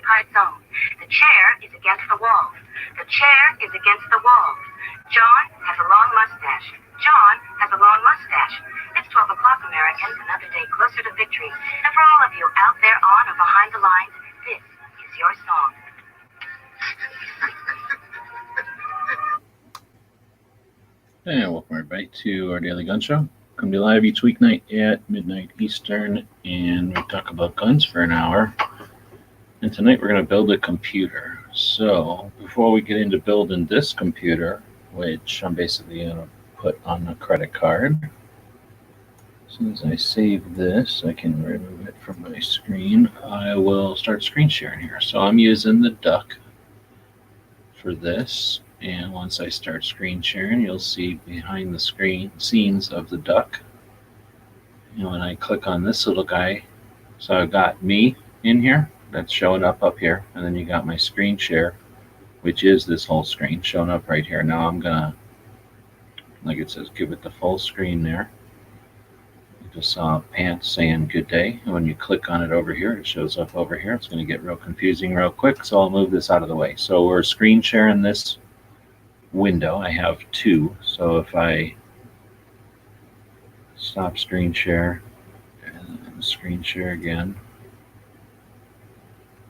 card zone. The chair is against the wall. The chair is against the wall. John has a long mustache. John has a long mustache. It's 12 o'clock, Americans, another day closer to victory. And for all of you out there on or behind the lines, this is your song. And welcome everybody to our daily gun show. Come to live each weeknight at midnight Eastern, and we talk about guns for an hour. And tonight we're going to build a computer. So before we get into building this computer, which I'm basically going to put on a credit card, as soon as I save this, I can remove it from my screen. I will start screen sharing here. So I'm using the Duck for this. And once I start screen sharing, you'll see behind the screen scenes of the Duck. And when I click on this little guy, so I've got me in here, that's showing up here. And then you got my screen share, which is this whole screen showing up right here. Now I'm gonna, like it says, give it the full screen there. You just saw Pants saying good day. And when you click on it over here, it shows up over here. It's gonna get real confusing real quick. So I'll move this out of the way. So we're screen sharing this window. I have two, so if I stop screen share and screen share again,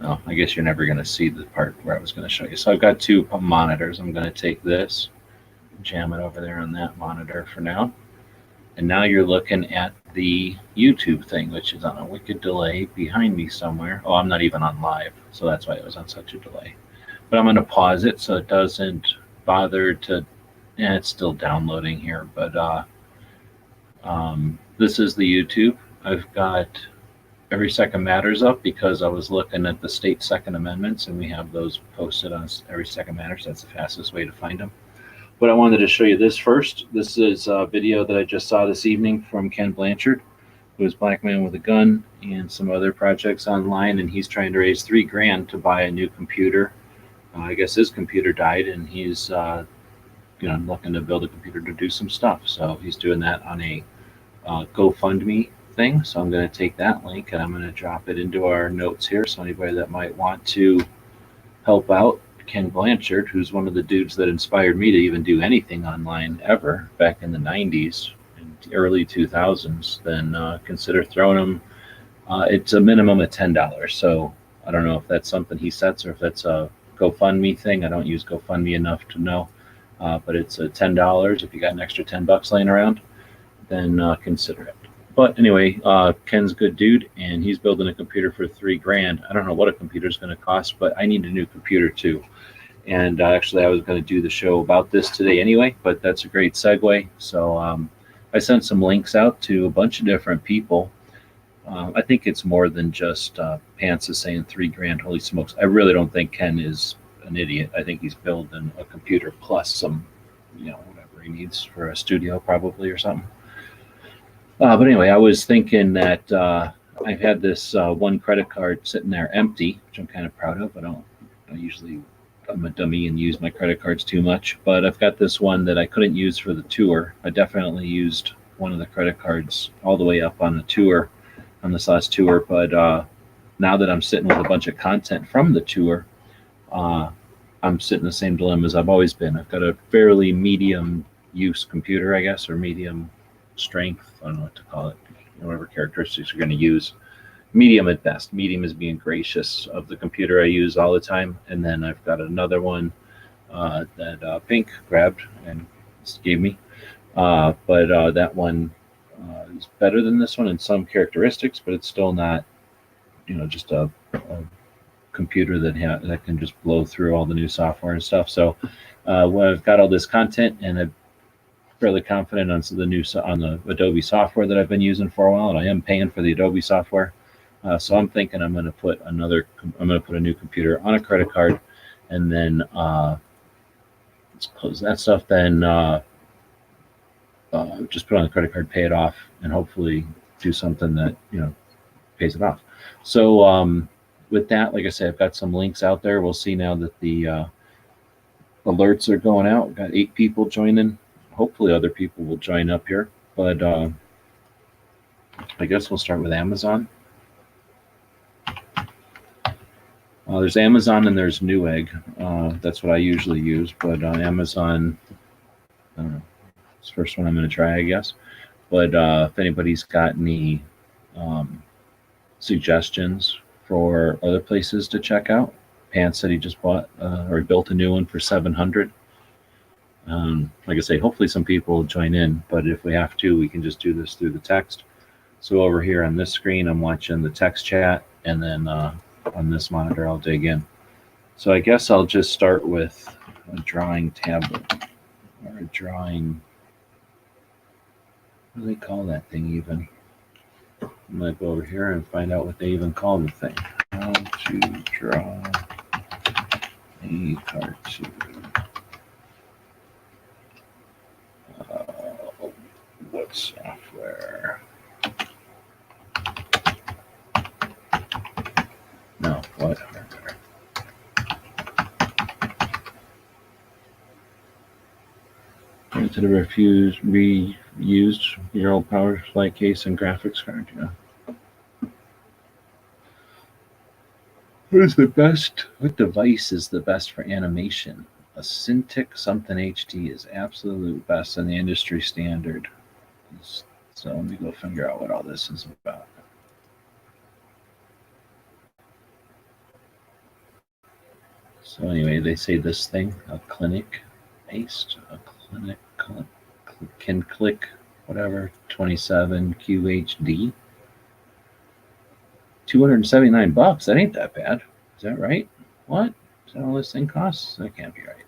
oh, I guess you're never going to see the part where I was going to show you. So I've got two monitors. I'm going to take this, jam it over there on that monitor for now, and now you're looking at the YouTube thing, which is on a wicked delay behind me somewhere. Oh, I'm not even on live, so that's why it was on such a delay. But I'm going to pause it so it doesn't bother to, it's still downloading here, but this is the YouTube. I've got Every Second Matters up because I was looking at the state Second Amendments, and we have those posted on Every Second Matters. That's the fastest way to find them. But I wanted to show you this first. This is a video that I just saw this evening from Ken Blanchard, who is Black Man with a Gun and some other projects online, and he's trying to raise $3,000 to buy a new computer. I guess his computer died, and he's looking to build a computer to do some stuff. So he's doing that on a GoFundMe thing. So I'm going to take that link and I'm going to drop it into our notes here. So anybody that might want to help out Ken Blanchard, who's one of the dudes that inspired me to even do anything online ever back in the 90s and early 2000s, then consider throwing him. It's a minimum of $10. So I don't know if that's something he sets or if that's a GoFundMe thing. I don't use GoFundMe enough to know, but it's $10. If you got an extra $10 laying around, then consider it. But anyway, Ken's a good dude, and he's building a computer for $3,000. I don't know what a computer is going to cost, but I need a new computer too. And actually, I was going to do the show about this today anyway, but that's a great segue. So I sent some links out to a bunch of different people. I think it's more than just Pants is saying $3,000. Holy smokes! I really don't think Ken is an idiot. I think he's building a computer plus some, whatever he needs for a studio probably or something. But anyway, I was thinking that I've had this one credit card sitting there empty, which I'm kind of proud of. I'm a dummy and use my credit cards too much. But I've got this one that I couldn't use for the tour. I definitely used one of the credit cards all the way up on the tour. On this last tour, but now that I'm sitting with a bunch of content from the tour, I'm sitting in the same dilemma as I've always been. I've got a fairly medium use computer, I guess, or medium strength. I don't know what to call it, whatever characteristics you're going to use. Medium at best. Medium is being gracious of the computer I use all the time. And then I've got another one that Pink grabbed and gave me, but that one is better than this one in some characteristics, but it's still not, just a computer that can just blow through all the new software and stuff. So when I've got all this content and I'm fairly confident on the Adobe software that I've been using for a while, and I am paying for the Adobe software. So I'm thinking I'm going to put a new computer on a credit card, and then let's close that stuff. Then just put on the credit card, pay it off, and hopefully do something that pays it off. So with that, like I said, I've got some links out there. We'll see now that the alerts are going out. We've got 8 people joining. Hopefully other people will join up here, but I guess we'll start with Amazon. There's Amazon and there's Newegg. That's what I usually use, but Amazon, I don't know. It's the first one I'm going to try, I guess. But if anybody's got any suggestions for other places to check out, Pants said he just bought or built a new one for $700. Like I say, hopefully some people will join in, but if we have to, we can just do this through the text. So over here on this screen, I'm watching the text chat, and then on this monitor, I'll dig in. So I guess I'll just start with a drawing tablet or a drawing. What do they call that thing even? I might go over here and find out what they even call the thing. How to draw a cartoon. What software? No, what hardware? To the reused your old power supply case and graphics card. Yeah. What device is the best for animation? A Cintiq something HD is absolute best in the industry standard. So let me go figure out what all this is about. So anyway, they say this thing, a Clinic paste, a Clinic can click whatever 27 QHD. $279. That ain't that bad. Is that right? What? Is that all this thing costs? That can't be right.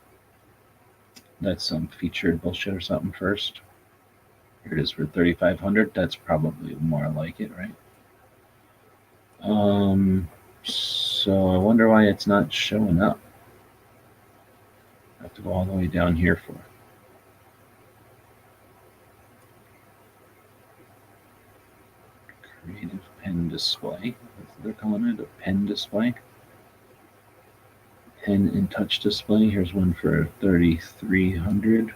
That's some featured bullshit or something first. Here it is for $3,500. That's probably more like it, right? So I wonder why it's not showing up. I have to go all the way down here for it. Creative pen display. They're calling it a pen display. Pen and touch display. Here's one for $3,300.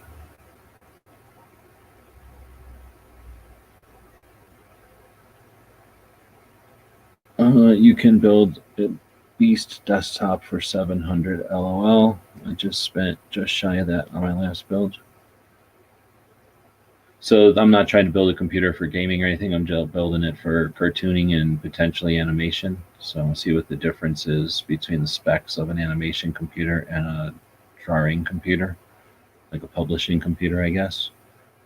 You can build a Beast desktop for $700. LOL. I just spent just shy of that on my last build. So I'm not trying to build a computer for gaming or anything. I'm just building it for cartooning and potentially animation. So I'll see what the difference is between the specs of an animation computer and a drawing computer, like a publishing computer, I guess.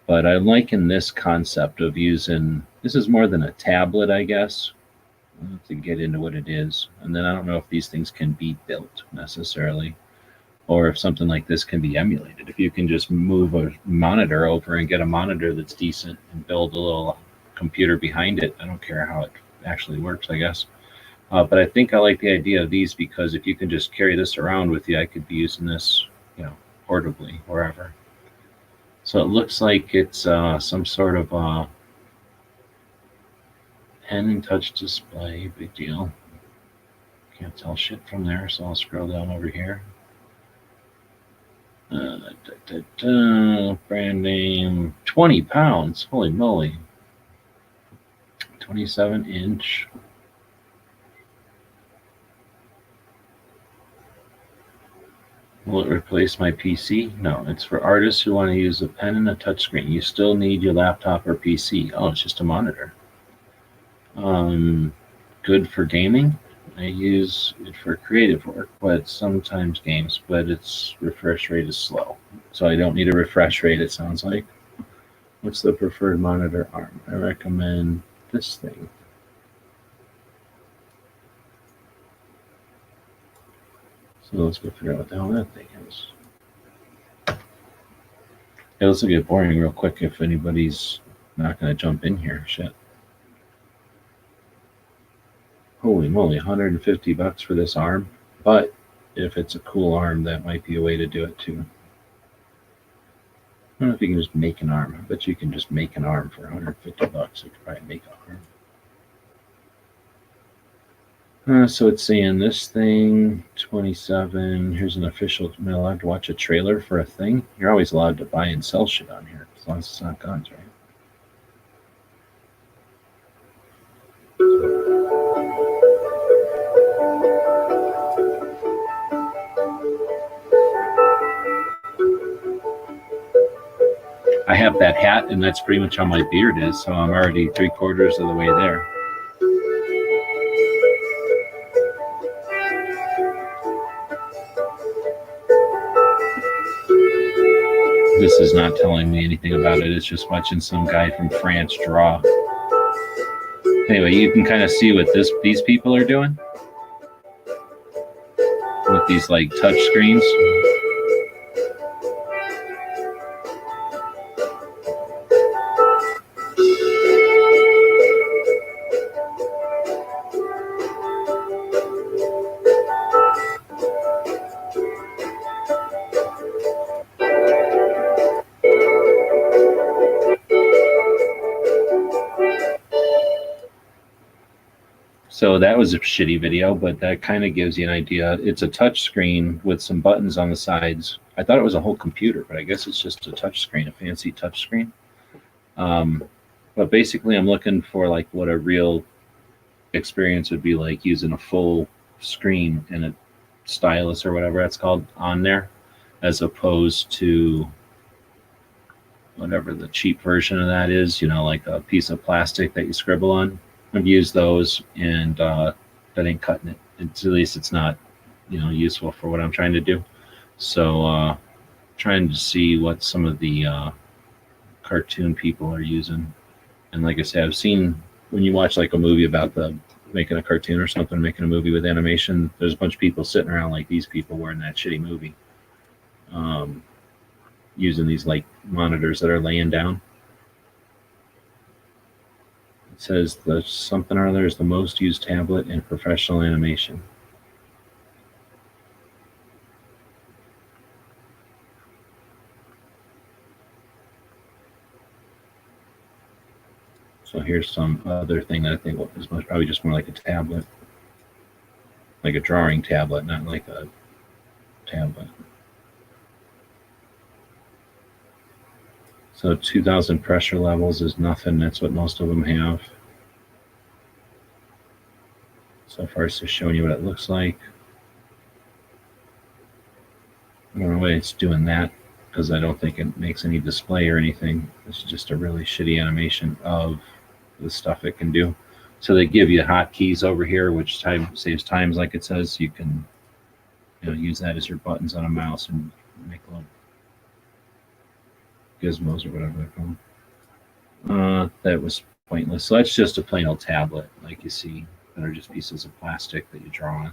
But I'm liking this concept of using, this is more than a tablet, I guess. I'll have to get into what it is. And then I don't know if these things can be built necessarily, or if something like this can be emulated. If you can just move a monitor over and get a monitor that's decent and build a little computer behind it, I don't care how it actually works, I guess. But I think I like the idea of these because if you can just carry this around with you, I could be using this, portably, wherever. So it looks like it's some sort of pen and touch display, big deal. Can't tell shit from there, so I'll scroll down over here. Brand name, 20 pounds. Holy moly. 27-inch. Will it replace my PC? No, it's for artists who want to use a pen and a touchscreen. You still need your laptop or PC. Oh, it's just a monitor. Good for gaming. I use it for creative work, but sometimes games, but its refresh rate is slow. So I don't need a refresh rate, it sounds like. What's the preferred monitor arm? I recommend this thing. So let's go figure out what the hell that thing is. Yeah, this will get boring real quick if anybody's not going to jump in here. Shit. Holy moly, $150 for this arm. But if it's a cool arm, that might be a way to do it too. I don't know if you can just make an arm. I bet you can just make an arm for $150. You could probably make an arm. So it's saying this thing, 27. Here's an official. Am I allowed to watch a trailer for a thing? You're always allowed to buy and sell shit on here, as long as it's not guns, right? have that hat, and that's pretty much how my beard is. So I'm already 3/4 of the way there. This is not telling me anything about it. It's just watching some guy from France draw. Anyway, you can kind of see what these people are doing with these like touch screens. So that was a shitty video, but that kind of gives you an idea. It's a touch screen with some buttons on the sides. I thought it was a whole computer, but I guess it's just a touch screen, a fancy touch screen. But basically I'm looking for like what a real experience would be like using a full screen and a stylus or whatever that's called on there, as opposed to whatever the cheap version of that is, like a piece of plastic that you scribble on. I've used those, and that ain't cutting it. At least it's not, useful for what I'm trying to do. So trying to see what some of the cartoon people are using. And like I said, I've seen when you watch like a movie about making a cartoon or something, making a movie with animation, there's a bunch of people sitting around like these people were in that shitty movie, using these like monitors that are laying down. It says the something or other is the most used tablet in professional animation. So here's some other thing that I think is probably just more like a tablet, like a drawing tablet, not like a tablet. So 2,000 pressure levels is nothing. That's what most of them have. So far, it's just showing you what it looks like. I don't know why it's doing that, because I don't think it makes any display or anything. It's just a really shitty animation of the stuff it can do. So they give you hotkeys over here, which saves times, like it says. You can use that as your buttons on a mouse and make little gizmos or whatever they're called. That was pointless. So that's just a plain old tablet, like you see, that are just pieces of plastic that you draw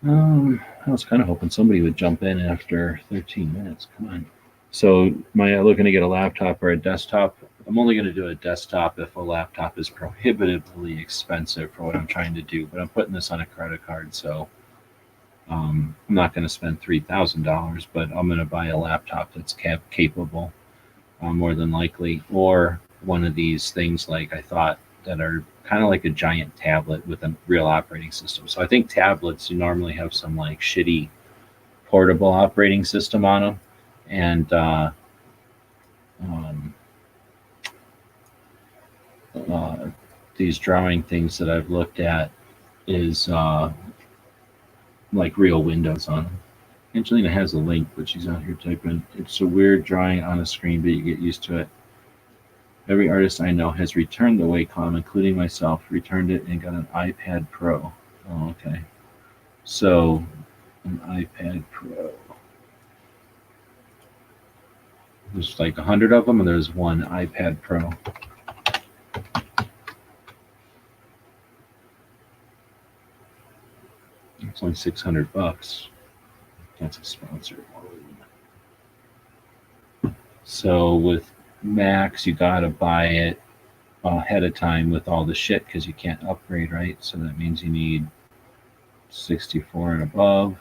on. I was kind of hoping somebody would jump in after 13 minutes. Come on. So am I looking to get a laptop or a desktop? I'm only going to do a desktop if a laptop is prohibitively expensive for what I'm trying to do, but I'm putting this on a credit card, so I'm not going to spend $3,000, but I'm going to buy a laptop that's capable, more than likely, or one of these things like I thought that are kind of like a giant tablet with a real operating system. So I think tablets, you normally have some like shitty portable operating system on them, and these drawing things that I've looked at is like real Windows on them. Angelina has a link, but she's out here typing. It's a weird drawing on a screen, but you get used to it. Every artist I know has returned the Wacom, including myself, returned it and got an iPad Pro. Oh, okay. So, an iPad Pro. There's like 100 of them, and there's one iPad Pro. It's only $600. That's a sponsor. So with Macs, you gotta buy it ahead of time with all the shit because you can't upgrade, right? So that means you need 64 and above.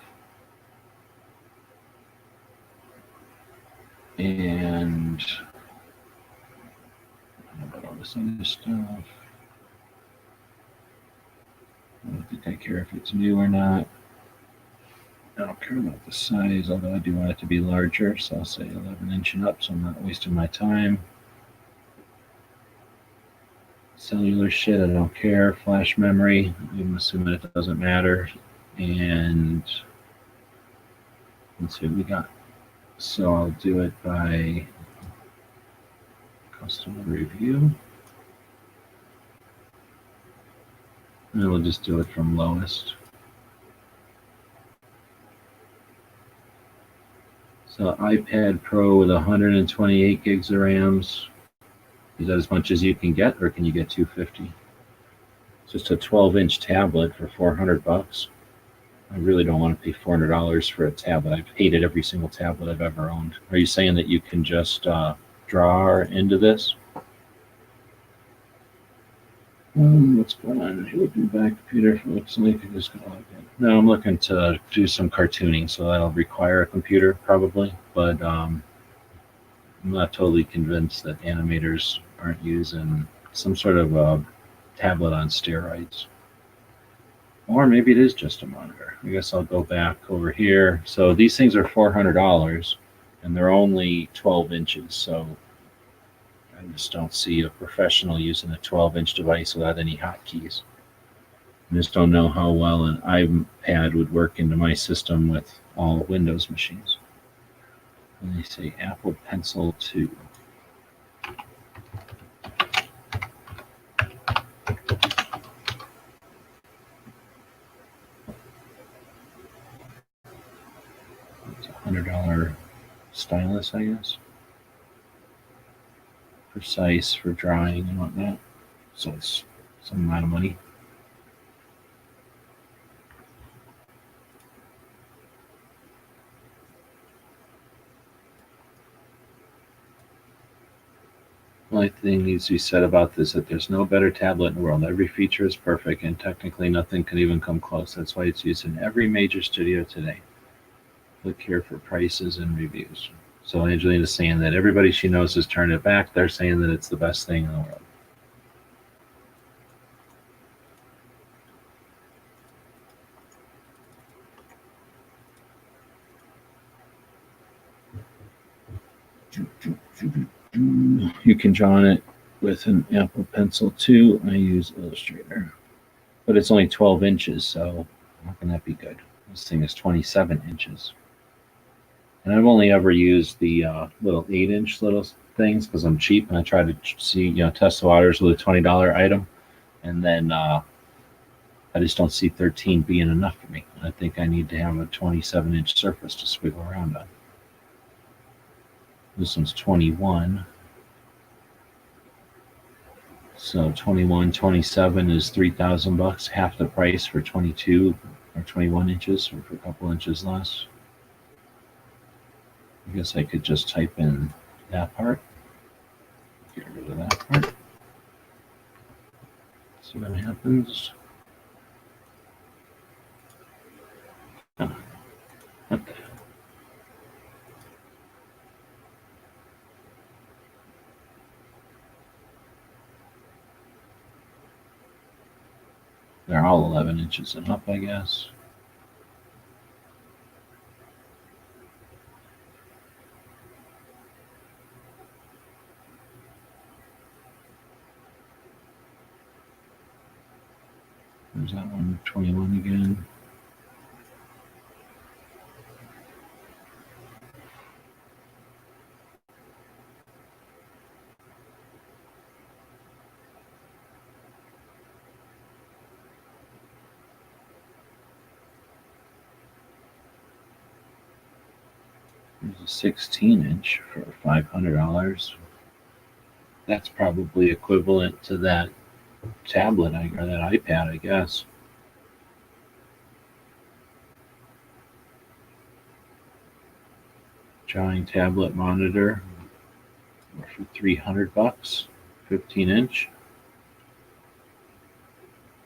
And how about all this other stuff? I don't think I care if it's new or not. I don't care about the size, although I do want it to be larger, so I'll say 11 inch and up, so I'm not wasting my time. Cellular shit, I don't care. Flash memory, I'm assuming it doesn't matter. And let's see what we got. So I'll do it by customer review. And we'll just do it from lowest. So iPad Pro with 128 gigs of RAMs. Is that as much as you can get, or can you get 250? It's just a 12-inch tablet for $400. I really don't want to pay $400 for a tablet. I've hated every single tablet I've ever owned. Are you saying that you can just draw into this? What's going on? Are you looking back, computer? Looks like you just got log in. No, I'm looking to do some cartooning, so that'll require a computer probably. But I'm not totally convinced that animators aren't using some sort of a tablet on steroids. Or maybe it is just a monitor. I guess I'll go back over here. So these things are $400 and they're only 12 inches. So I just don't see a professional using a 12-inch device without any hotkeys. I just don't know how well an iPad would work into my system with all Windows machines. And they say Apple Pencil 2. It's a $100 stylus, I guess. Precise for drawing and whatnot. So it's some amount of money. The only thing needs to be said about this that there's no better tablet in the world. Every feature is perfect, and technically nothing can even come close. That's why it's used in every major studio today. Click here for prices and reviews. So Angelina's saying that everybody she knows has turned it back. They're saying that it's the best thing in the world. You can draw on it with an Apple Pencil 2. I use Illustrator. But it's only 12 inches, so how can that be good? This thing is 27 inches. And I've only ever used the little 8-inch little things because I'm cheap and I try to see, test the waters with a $20 item. And then I just don't see 13 being enough for me. I think I need to have a 27-inch surface to squiggle around on. This one's 21. So 21, 27 is $3,000, half the price for 22 or 21 inches, or for a couple inches less. I guess I could just type in that part. Get rid of that part. See what happens. Oh, what the? They're all 11 inches and up, I guess. There's that one, 21 again. There's a 16-inch for $500. That's probably equivalent to that tablet or that iPad, I guess. Drawing tablet monitor for $300, 15-inch.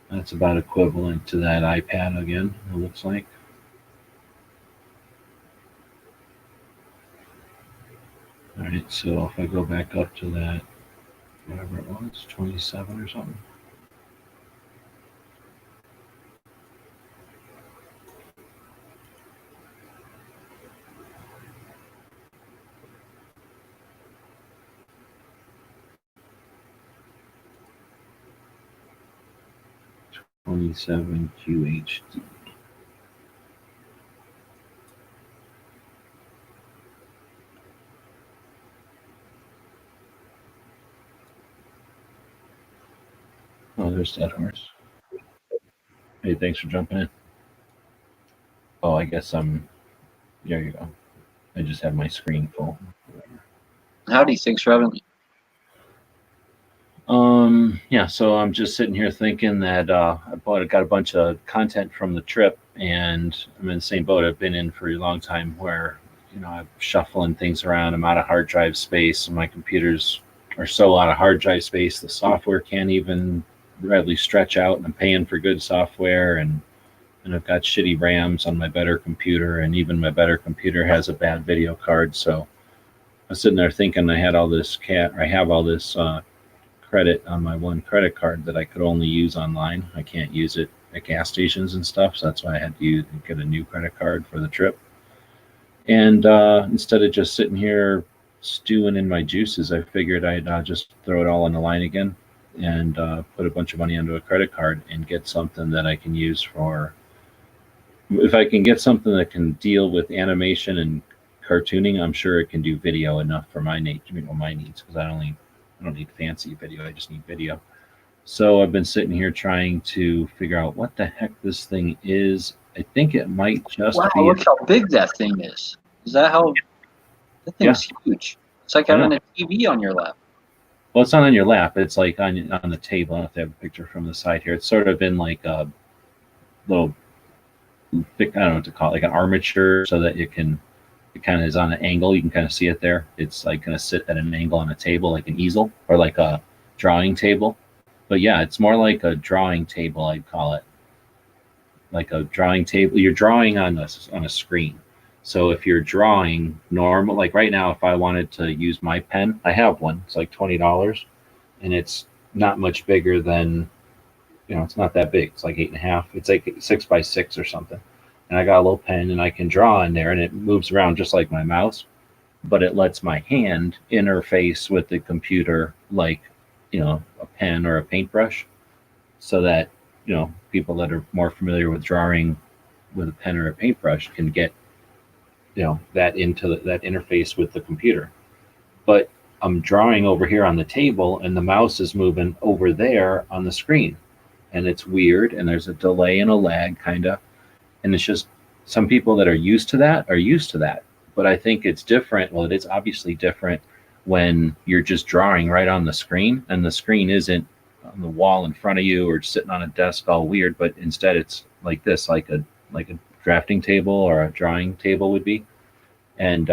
That's about equivalent to that iPad again, it looks like. All right, so if I go back up to that, whatever it was, 27 or something. $27 QHD. there's Dead Horse. Hey, thanks for jumping in. Oh, I guess there you go. I just have my screen full. Howdy, thanks for having me. Yeah, so I'm just sitting here thinking that got a bunch of content from the trip, and I'm in the same boat I've been in for a long time where, I'm shuffling things around. I'm out of hard drive space, and my computers are so out of hard drive space, the software can't even readily stretch out, and I'm paying for good software, and I've got shitty RAMs on my better computer, and even my better computer has a bad video card. So I was sitting there thinking I have all this credit on my one credit card that I could only use online. I can't use it at gas stations and stuff, so that's why I had to get a new credit card for the trip. And instead of just sitting here stewing in my juices, I figured I'd just throw it all on the line again and put a bunch of money onto a credit card and get something that I can use for. If I can get something that can deal with animation and cartooning, I'm sure it can do video enough for my needs, because I don't need fancy video. I just need video. So I've been sitting here trying to figure out what the heck this thing is. I think it might just be. Wow, look how big that thing is. Is that how? That thing's huge. It's like having a TV on your lap. Well, it's not on your lap. It's like on the table. I don't know if they have a picture from the side here. It's sort of in like a little, I don't know what to call it, like an armature, so that it kind of is on an angle. You can kind of see it there. It's like going to sit at an angle on a table, like an easel or like a drawing table. But yeah, it's more like a drawing table, I'd call it. Like a drawing table. You're drawing on a screen. So if you're drawing normal, like right now, if I wanted to use my pen, I have one. It's like $20, and it's not much bigger than, it's not that big. It's like 8.5. It's like 6x6 or something. And I got a little pen, and I can draw in there, and it moves around just like my mouse, but it lets my hand interface with the computer like, a pen or a paintbrush, so that, people that are more familiar with drawing with a pen or a paintbrush can get, that interface with the computer. But I'm drawing over here on the table, and the mouse is moving over there on the screen, and it's weird, and there's a delay and a lag kind of. And it's just, some people that are used to that. But I think it's different. Well, it is obviously different when you're just drawing right on the screen, and the screen isn't on the wall in front of you or sitting on a desk all weird, but instead it's like this, like a drafting table or a drawing table would be. And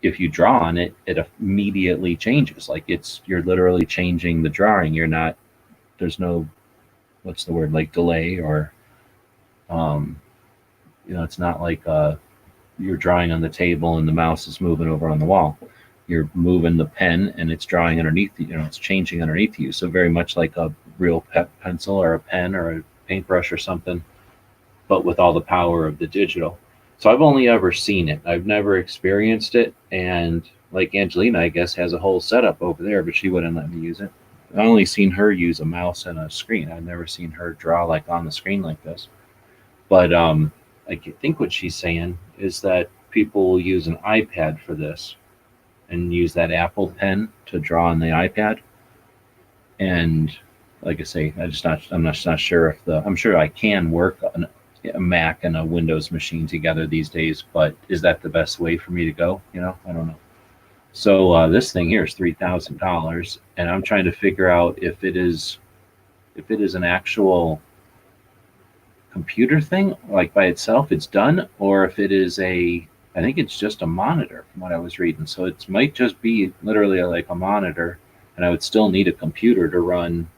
if you draw on it, it immediately changes. Like you're literally changing the drawing. There's no, what's the word, like delay or it's not like you're drawing on the table and the mouse is moving over on the wall. You're moving the pen and it's drawing underneath you. It's changing underneath you. So very much like a real pencil or a pen or a paintbrush or something, but with all the power of the digital. So I've only ever seen it. I've never experienced it. And like Angelina, I guess, has a whole setup over there, but she wouldn't let me use it. I've only seen her use a mouse and a screen. I've never seen her draw like on the screen like this. But I think what she's saying is that people will use an iPad for this and use that Apple Pen to draw on the iPad. And like I say, I'm just not sure if I'm sure I can work on a Mac and a Windows machine together these days, but is that the best way for me to go? I don't know. So this thing here is $3,000, and I'm trying to figure out if it is an actual computer thing, like by itself, it's done, or if it is I think it's just a monitor from what I was reading. So it might just be literally like a monitor, and I would still need a computer to run,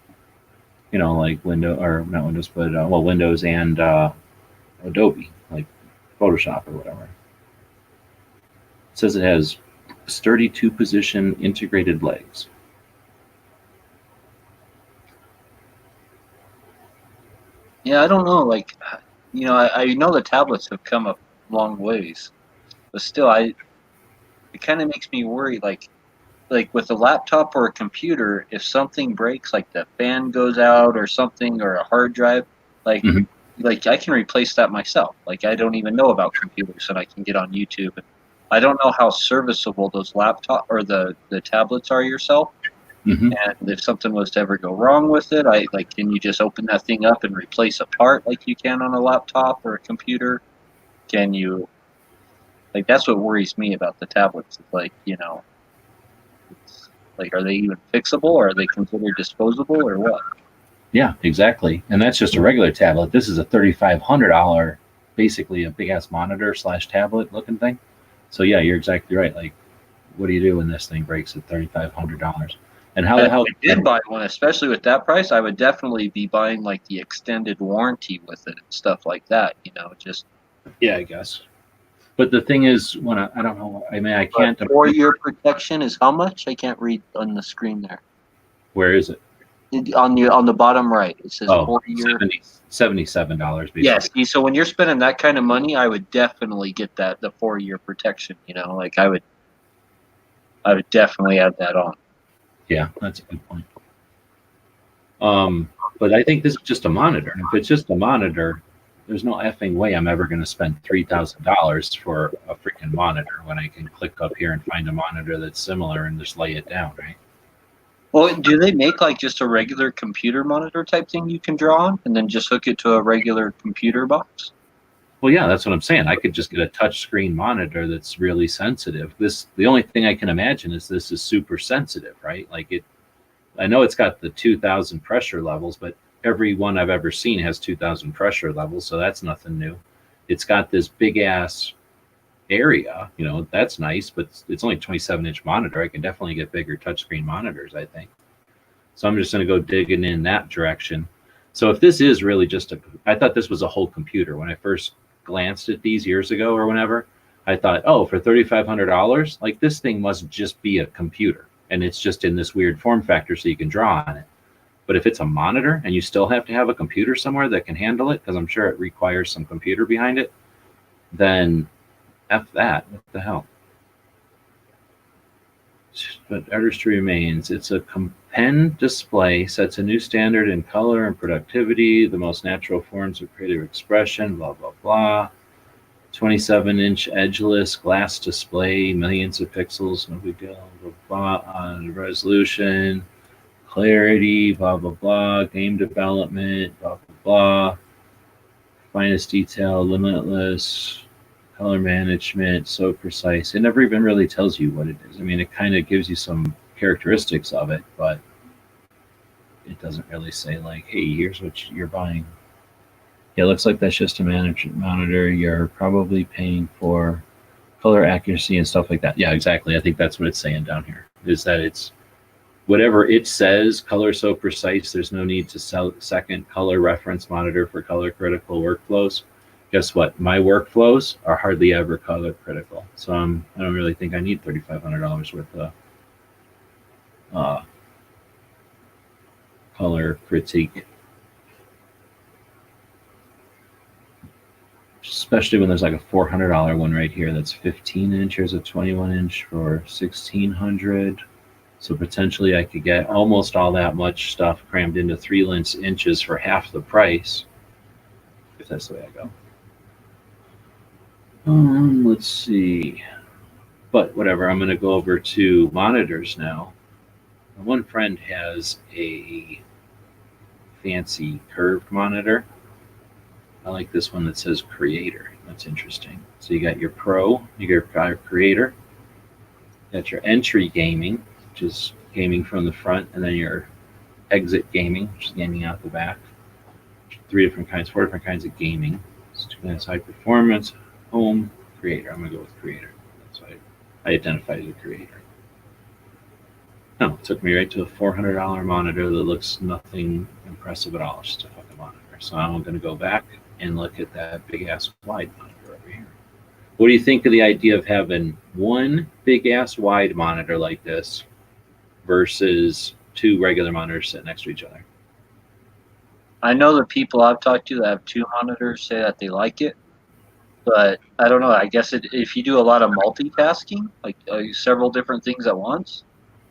like Windows, or not Windows, but Windows and Adobe, like Photoshop or whatever. It says it has sturdy 2-position integrated legs. Yeah, I don't know. Like, I know the tablets have come a long ways, but still, it kind of makes me worry. Like with a laptop or a computer, if something breaks, like the fan goes out or something, or a hard drive, like I can replace that myself. Like I don't even know about computers, and I can get on YouTube. I don't know how serviceable those laptop or the tablets are yourself. Hmm. And if something was to ever go wrong with it, can you just open that thing up and replace a part like you can on a laptop or a computer? Can you, that's what worries me about the tablets. It's it's are they even fixable, or are they considered disposable, or what? Yeah, exactly. And that's just a regular tablet. This is a $3,500, basically a big ass monitor / tablet looking thing. So yeah, you're exactly right. Like, what do you do when this thing breaks at $3,500? And how the If hell? I did buy one, especially with that price, I would definitely be buying the extended warranty with it and stuff like that. Just Yeah, I guess. But the thing is, when I don't know. I mean, I can't. 4-year protection is how much? I can't read on the screen there. Where is it? On the bottom right, it says Oh, 4-year. $77. Basically. Yes. So when you're spending that kind of money, I would definitely get the 4-year protection. I would definitely add that on. Yeah, that's a good point. But I think this is just a monitor. And if it's just a monitor, there's no effing way I'm ever going to spend $3,000 for a freaking monitor when I can click up here and find a monitor that's similar and just lay it down, right? Well, do they make just a regular computer monitor type thing you can draw on, and then just hook it to a regular computer box? Well, yeah, that's what I'm saying. I could just get a touch screen monitor that's really sensitive. The only thing I can imagine is this is super sensitive, right? I know it's got the 2,000 pressure levels, but every one I've ever seen has 2,000 pressure levels, so that's nothing new. It's got this big ass area, that's nice, but it's only a 27-inch monitor. I can definitely get bigger touchscreen monitors, I think. So I'm just going to go digging in that direction. So if this is really I thought this was a whole computer. When I first glanced at these years ago or whenever, I thought, oh, for $3,500, this thing must just be a computer. And it's just in this weird form factor so you can draw on it. But if it's a monitor and you still have to have a computer somewhere that can handle it, because I'm sure it requires some computer behind it, then F that. What the hell? But artistry remains. It's a pen display, sets a new standard in color and productivity, the most natural forms of creative expression, blah, blah, blah. 27-inch edgeless glass display, millions of pixels, no big deal, blah, blah, blah, on resolution, clarity, blah, blah, blah, game development, blah, blah, blah, finest detail, limitless, color management, so precise. It never even really tells you what it is. I mean, it kind of gives you some characteristics of it, but it doesn't really say hey, here's what you're buying. Yeah, it looks like that's just a monitor. You're probably paying for color accuracy and stuff like that. Yeah, exactly. I think that's what it's saying down here, is that it's whatever it says, color so precise, there's no need to sell second color reference monitor for color critical workflows. Guess what? My workflows are hardly ever color critical. So I don't really think I need $3,500 worth of color critique. Especially when there's a $400 one right here that's 15 inch. Here's a 21-inch for $1,600. So potentially I could get almost all that much stuff crammed into 3 inches for half the price, if that's the way I go. Let's see. But whatever, I'm going to go over to monitors now. One friend has a fancy curved monitor. I like this one that says Creator. That's interesting. So you got your Pro, you got your Creator, you got your Entry Gaming, which is gaming from the front, and then your Exit Gaming, which is gaming out the back. 4 different kinds of gaming. So high performance, Home, Creator. I'm going to go with Creator. That's why I identified as a Creator. No, it took me right to a $400 monitor that looks nothing impressive at all. It's just a fucking monitor. So I'm going to go back and look at that big ass wide monitor over here. What do you think of the idea of having one big ass wide monitor like this versus 2 regular monitors sitting next to each other? I know the people I've talked to that have 2 monitors say that they like it, but I don't know. I guess if you do a lot of multitasking, several different things at once,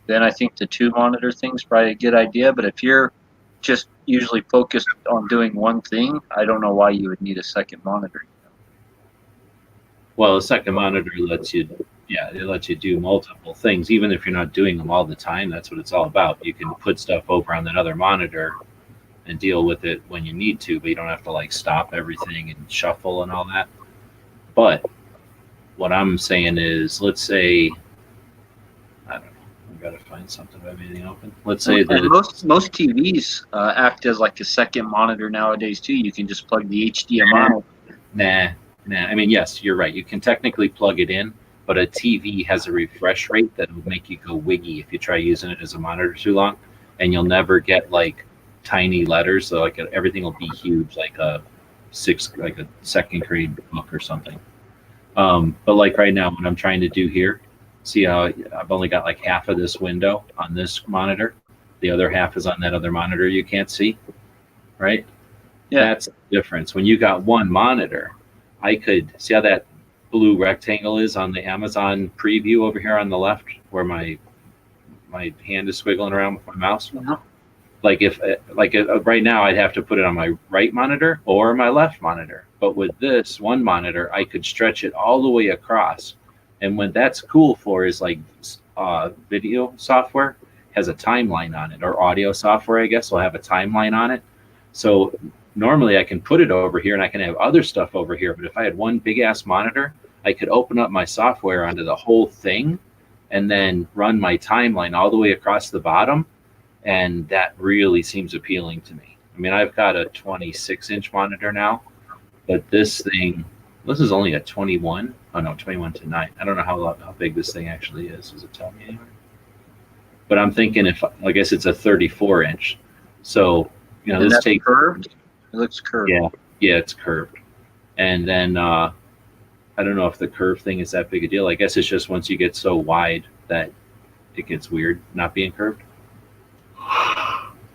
then I think the 2 monitor thing's probably a good idea. But if you're just usually focused on doing one thing, I don't know why you would need a second monitor. Well, a second monitor lets you Yeah, it lets you do multiple things, even if you're not doing them all the time. That's what it's all about. You can put stuff over on that other monitor and deal with it when you need to, but you don't have to like stop everything and shuffle and all that. But what I'm saying is, let's say, I don't know, I've got to find something if I have anything open. Let's say And that most TVs act as like a second monitor nowadays too. You can just plug the HDMI. nah. I mean, yes, you're right. You can technically plug it in, but a TV has a refresh rate that will make you go wiggy if you try using it as a monitor too long, and you'll never get like tiny letters. So like everything will be huge, like a second grade book or something. But like right now, what I'm trying to do here, see how I've only got like half of this window on this monitor. The other half is on that other monitor you can't see, right? Yeah. That's the difference. When you got one monitor, I could see how that blue rectangle is on the Amazon preview over here on the left, where my hand is squiggling around with my mouse. Mhm. Like if right now I'd have to put it on my right monitor or my left monitor. But with this one monitor, I could stretch it all the way across. And what that's cool for is like video software has a timeline on it, or audio software, I guess, will have a timeline on it. So normally I can put it over here and I can have other stuff over here. But if I had one big ass monitor, I could open up my software onto the whole thing and then run my timeline all the way across the bottom. And that really seems appealing to me. I mean, I've got a 26-inch monitor now, but this is only a 21. Oh no, 21:9. I don't know how big this thing actually is. Does it tell me anywhere? But I'm thinking I guess it's a 34-inch. So, And this that's takes curved. It looks curved. Yeah, it's curved. And then I don't know if the curve thing is that big a deal. I guess it's just once you get so wide that it gets weird not being curved.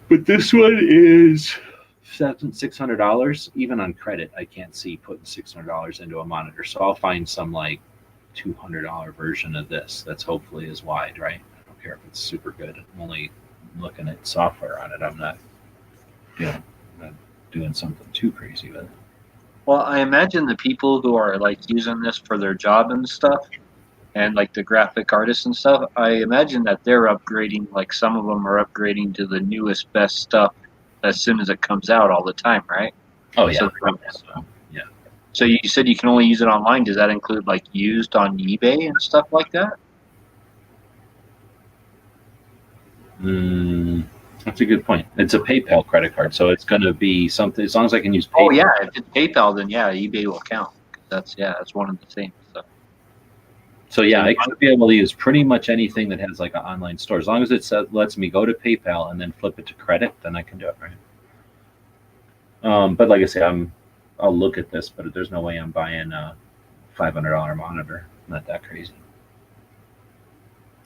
But this one is $600. Even on credit, I can't see putting $600 into a monitor. So I'll find some like $200 version of this that's hopefully as wide, right? I don't care if it's super good. I'm only looking at software on it. I'm not, not doing something too crazy with it. Well, I imagine the people who are like using this for their job and stuff, and like the graphic artists and stuff, I imagine that they're upgrading, like some of them are upgrading to the newest, best stuff as soon as it comes out all the time, right? Oh, yeah. So you said you can only use it online. Does that include like used on eBay and stuff like that? That's a good point. It's a PayPal credit card, so it's going to be something, as long as I can use PayPal. Oh, yeah. If it's PayPal, then yeah, eBay will count. That's one of the same stuff. So yeah, I should be able to use pretty much anything that has like an online store. As long as it lets me go to PayPal and then flip it to credit, then I can do it, right? But like I say, I'll look at this, but there's no way I'm buying a $500 monitor. Not that crazy.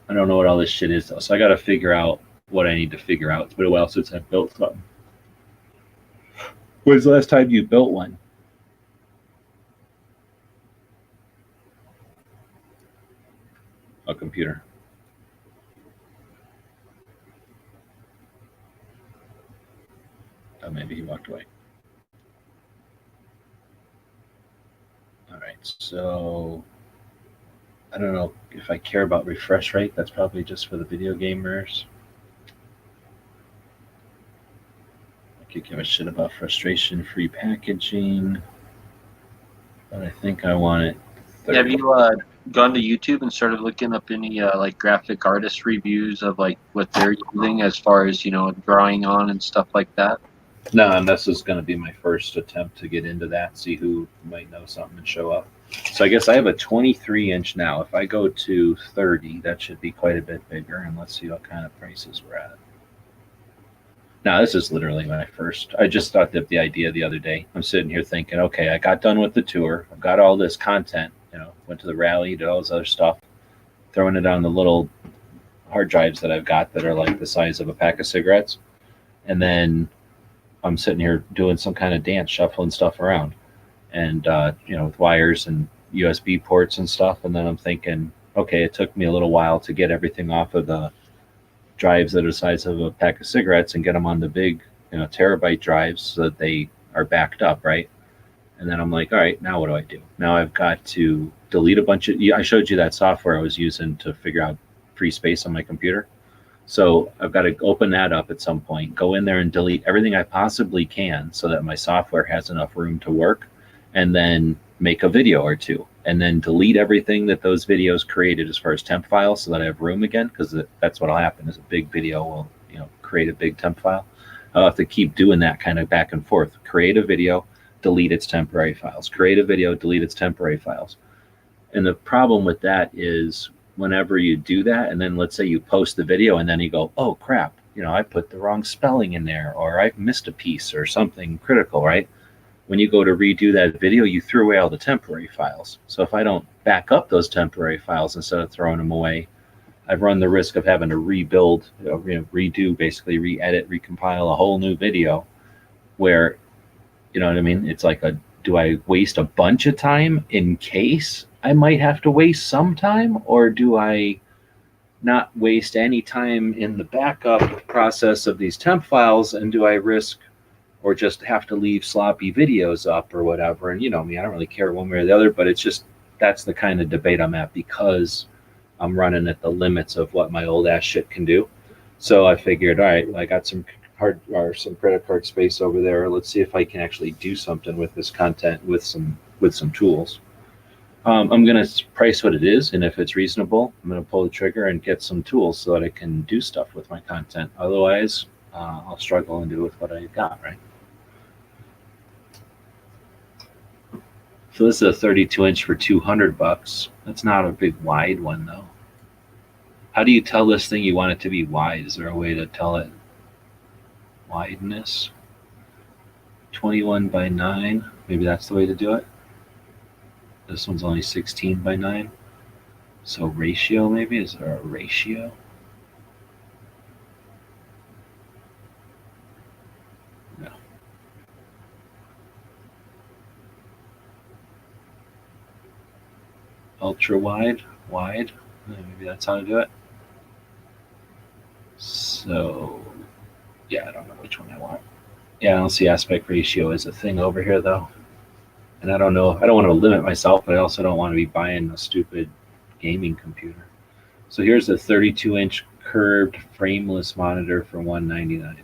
I don't know what all this shit is though, so I got to figure out what I need to figure out. It's been a while since I've built something. When's the last time you built one? A computer. Oh, maybe he walked away. All right, so I don't know if I care about refresh rate. That's probably just for the video gamers. I could give a shit about frustration-free packaging, but I think I want it. Have you gone to YouTube and started looking up any like graphic artist reviews of like what they're using as far as drawing on and stuff like that? No, and this is going to be my first attempt to get into that, see who might know something and show up. So I guess I have a 23-inch now. If I go to 30, that should be quite a bit bigger, and let's see what kind of prices we're at. Now, this is literally my first. I just thought of the idea the other day. I'm sitting here thinking, okay, I got done with the tour. I've got all this content. Went to the rally, did all this other stuff, throwing it on the little hard drives that I've got that are like the size of a pack of cigarettes. And then I'm sitting here doing some kind of dance, shuffling stuff around, and with wires and USB ports and stuff. And then I'm thinking, okay, it took me a little while to get everything off of the drives that are the size of a pack of cigarettes and get them on the big, terabyte drives so that they are backed up, right? And then I'm like, all right, now what do I do? Now I've got to delete a bunch of. I showed you that software I was using to figure out free space on my computer. So I've got to open that up at some point, go in there and delete everything I possibly can so that my software has enough room to work, and then make a video or two, and then delete everything that those videos created as far as temp files so that I have room again, because that's what'll happen is a big video will create a big temp file. I'll have to keep doing that kind of back and forth. Create a video, delete its temporary files. Create a video, delete its temporary files. And the problem with that is whenever you do that, and then let's say you post the video and then you go, oh crap, I put the wrong spelling in there, or I missed a piece or something critical, right? When you go to redo that video, you threw away all the temporary files. So if I don't back up those temporary files instead of throwing them away, I've run the risk of having to rebuild, redo, basically re-edit, recompile a whole new video where, you know what I mean? It's like do I waste a bunch of time in case I might have to waste some time, or do I not waste any time in the backup process of these temp files, and do I risk or just have to leave sloppy videos up or whatever? And me, I don't really care one way or the other, but it's just, that's the kind of debate I'm at, because I'm running at the limits of what my old ass shit can do. So I figured, all right, I got some some credit card space over there. Let's see if I can actually do something with this content with some tools. I'm going to price what it is, and if it's reasonable, I'm going to pull the trigger and get some tools so that I can do stuff with my content. Otherwise, I'll struggle and do with what I got, right? So this is a 32-inch for $200. That's not a big wide one, though. How do you tell this thing you want it to be wide? Is there a way to tell it wideness? 21 by 9. Maybe that's the way to do it. This one's only 16 by 9. So ratio, maybe? Is there a ratio? No. Ultra wide, wide. Maybe that's how to do it. So, yeah, I don't know which one I want. Yeah, I don't see aspect ratio as a thing over here, though. And I don't know, I don't want to limit myself, but I also don't want to be buying a stupid gaming computer. So here's a 32-inch curved frameless monitor for $199.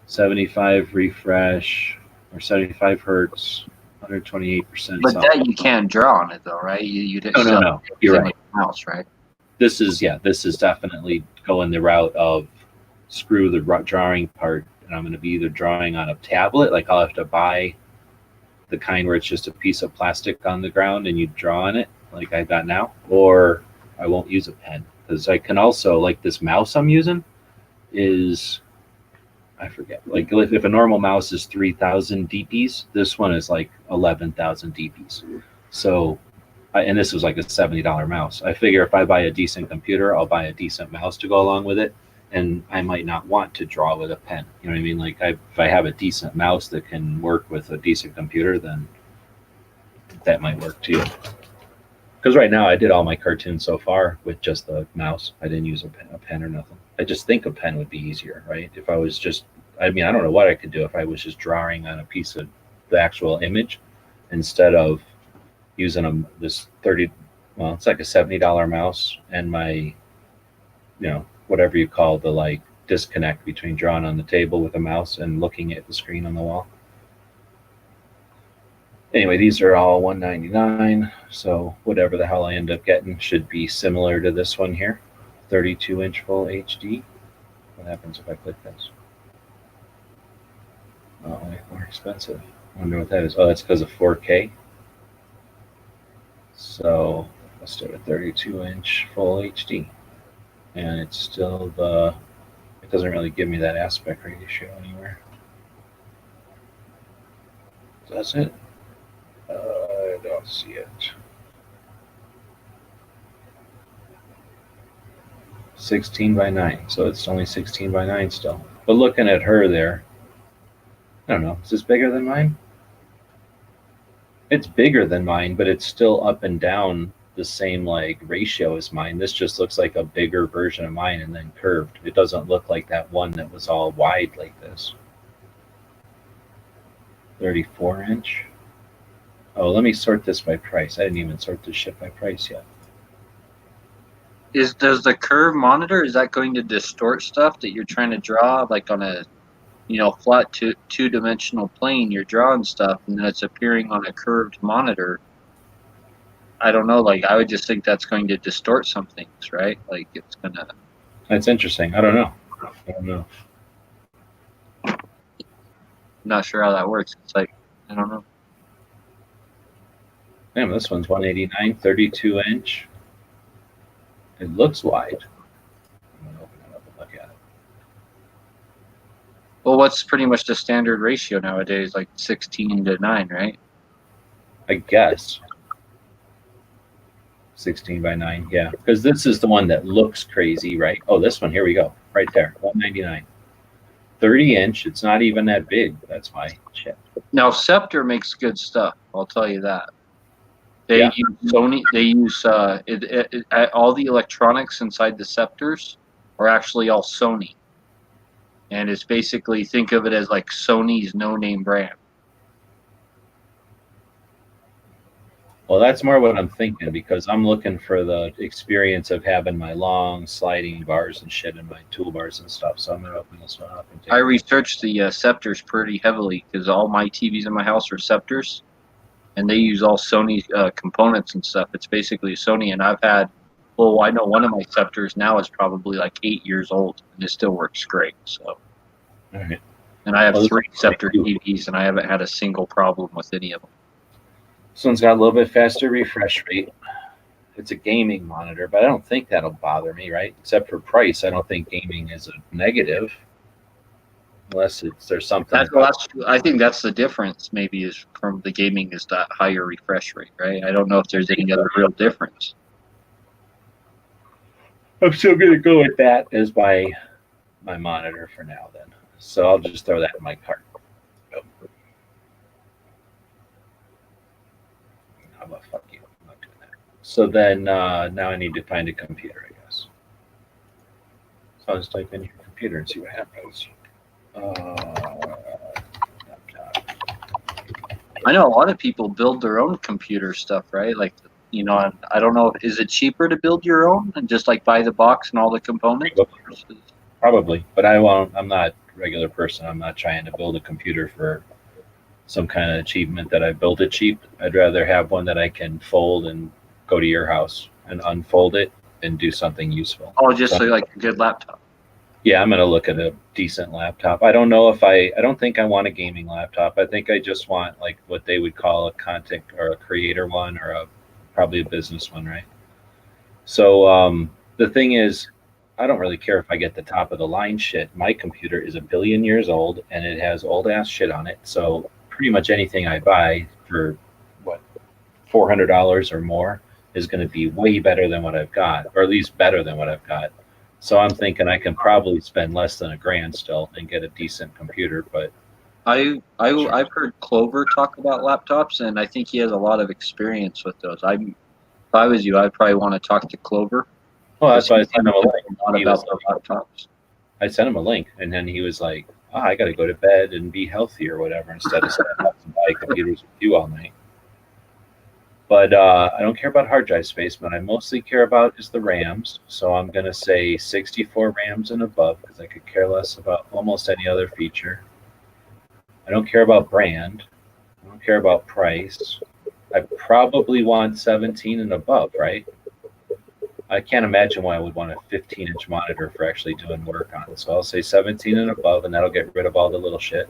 75 refresh, or 75 hertz, 128%. But that you can't draw on it, though, right? No. You're right. Mouse, right? This is definitely going the route of screw the drawing part, and I'm going to be either drawing on a tablet, like I'll have to buy the kind where it's just a piece of plastic on the ground and you draw on it like I got now, or I won't use a pen, because I can also, like this mouse I'm using is, I forget, like if a normal mouse is 3,000 dps, this one is like 11,000 dps. So, and this was like a $70 mouse. I figure if I buy a decent computer, I'll buy a decent mouse to go along with it, and I might not want to draw with a pen. You know what I mean? Like if I have a decent mouse that can work with a decent computer, then that might work too. Because right now I did all my cartoons so far with just the mouse. I didn't use a pen or nothing. I just think a pen would be easier, right? If I was just, I mean, I don't know what I could do if I was just drawing on a piece of the actual image instead of using this it's like a $70 mouse and my, whatever you call the like disconnect between drawing on the table with a mouse and looking at the screen on the wall. Anyway, these are all $199, so whatever the hell I end up getting should be similar to this one here, 32-inch full HD. What happens if I click this? Oh, more expensive. I wonder what that is. Oh, that's because of 4K. So let's do a 32-inch full HD. And it's still it doesn't really give me that aspect ratio anywhere. Does it? I don't see it. 16 by 9, so it's only 16 by 9 still. But looking at her there, I don't know, is this bigger than mine? It's bigger than mine, but it's still up and down the same like ratio as mine. This just looks like a bigger version of mine and then curved. It doesn't look like that one that was all wide like this. 34-inch. Oh, let me sort this by price. I didn't even sort this shit by price yet. Does the curve monitor, is that going to distort stuff that you're trying to draw, like on a flat two-dimensional plane? You're drawing stuff and then it's appearing on a curved monitor. I don't know, like I would just think that's going to distort some things, right? Like it's gonna. That's interesting. I don't know. I'm not sure how that works. It's like, I don't know. Damn, this one's 189, 32-inch. It looks wide. I'm gonna open it up and look at it. Well, what's pretty much the standard ratio nowadays? Like 16:9, right? I guess 16 by 9. Yeah, because this is the one that looks crazy, right? Oh, this one. Here we go. Right there, 199. 30-inch. It's not even that big. That's why. Shit. Now Scepter makes good stuff. I'll tell you that. They Yeah. use Sony. They use all the electronics inside the Scepters are actually all Sony, and it's basically, think of it as like Sony's no-name brand. Well, that's more what I'm thinking, because I'm looking for the experience of having my long sliding bars and shit in my toolbars and stuff. So I'm gonna open this one up and take I researched the Scepters pretty heavily because all my TVs in my house are Scepters, and they use all Sony components and stuff. It's basically Sony, and I've had, well, I know one of my Scepters now is probably like 8 years old, and it still works great. So, All right. and I have Well, this 3 is Scepter pretty cool. TVs, and I haven't had a single problem with any of them. This one's got a little bit faster refresh rate. It's a gaming monitor, but I don't think that'll bother me, right? Except for price. I don't think gaming is a negative, unless there's something. I think that's the difference. Maybe is from the gaming is that higher refresh rate, right? I don't know if there's any other real difference. I'm still gonna go with that as my monitor for now. Then, so I'll just throw that in my cart. How about fuck you? I'm not doing that. So then now I need to find a computer, I guess. So I'll just type in your computer and see what happens. I know a lot of people build their own computer stuff, right? Like, I don't know, is it cheaper to build your own and just like buy the box and all the components? Probably, but I won't. I'm not a regular person. I'm not trying to build a computer for some kind of achievement that I built it cheap. I'd rather have one that I can fold and go to your house and unfold it and do something useful. Oh, just so like a good laptop. Yeah, I'm gonna look at a decent laptop. I don't know if I don't think I want a gaming laptop. I think I just want like what they would call a content or a creator one, or probably a business one, right? So the thing is, I don't really care if I get the top of the line shit. My computer is 1 billion years old and it has old ass shit on it. So pretty much anything I buy for what, $400 or more is going to be way better than what I've got, or at least better than what I've got. So I'm thinking I can probably spend less than $1,000 still and get a decent computer. But I've heard Clover talk about laptops, and I think he has a lot of experience with those. If I was you, I'd probably want to talk to Clover. well, that's why I sent him a link. A lot He about was the laptops. I sent him a link, and then he was like, I got to go to bed and be healthy or whatever, instead of sitting up and buy computers with you all night. But I don't care about hard drive space. What I mostly care about is the RAMs. So I'm going to say 64 RAMs and above, because I could care less about almost any other feature. I don't care about brand. I don't care about price. I probably want 17 and above, right? I can't imagine why I would want a 15-inch monitor for actually doing work on it. So I'll say 17 and above, and that'll get rid of all the little shit.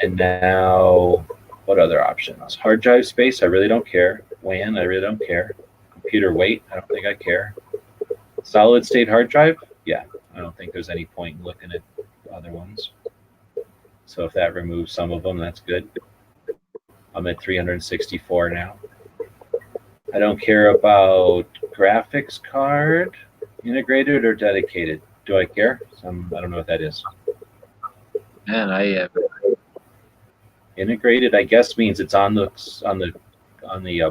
And now, what other options? Hard drive space, I really don't care. WAN, I really don't care. Computer weight, I don't think I care. Solid state hard drive, yeah. I don't think there's any point in looking at other ones. So if that removes some of them, that's good. I'm at 364 now. I don't care about graphics card, integrated or dedicated. Do I care? I don't know what that is. Man, I Integrated, I guess, means it's on the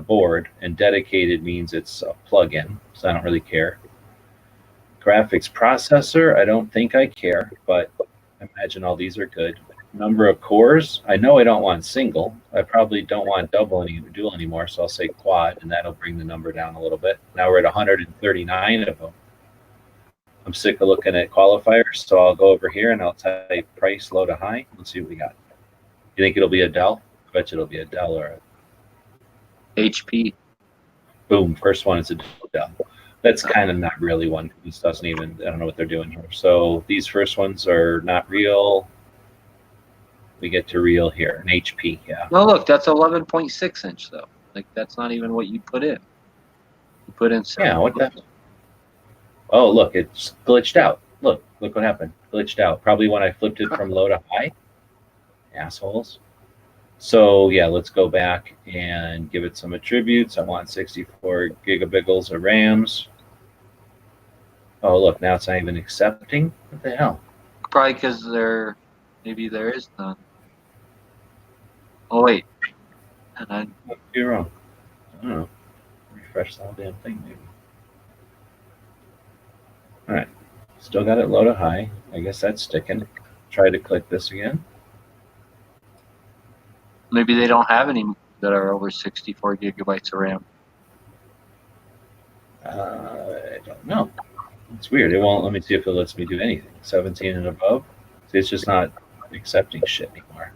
board, and dedicated means it's a plug-in. So I don't really care. Graphics processor, I don't think I care, but I imagine all these are good. Number of cores. I know I don't want single. I probably don't want dual anymore. So I'll say quad, and that'll bring the number down a little bit. Now we're at 139 of them. I'm sick of looking at qualifiers, so I'll go over here and I'll type price low to high. Let's see what we got. You think it'll be a Dell? I bet you it'll be a Dell or a HP. boom. First one is a Dell. That's kind of not really one. This doesn't even, I don't know what they're doing here. So these first ones are not real. We get to real here, an HP, yeah. No, look, that's 11.6 inch though. Like that's not even what you put in. You put in. Yeah, what the? Oh, look, it's glitched out. Look what happened. Glitched out. Probably when I flipped it from low to high. Assholes. So yeah, let's go back and give it some attributes. I want 64 gigabiggles of RAMs. Oh, look, now it's not even accepting. What the hell? Probably because maybe there is none. Oh wait, and You're wrong. I don't know. Refresh the whole damn thing, maybe. All right, still got it low to high. I guess that's sticking. Try to click this again. maybe they don't have any that are over 64 gigabytes of RAM. I don't know. It's weird. It won't let me see if it lets me do anything. 17 and above. See, it's just not accepting shit anymore.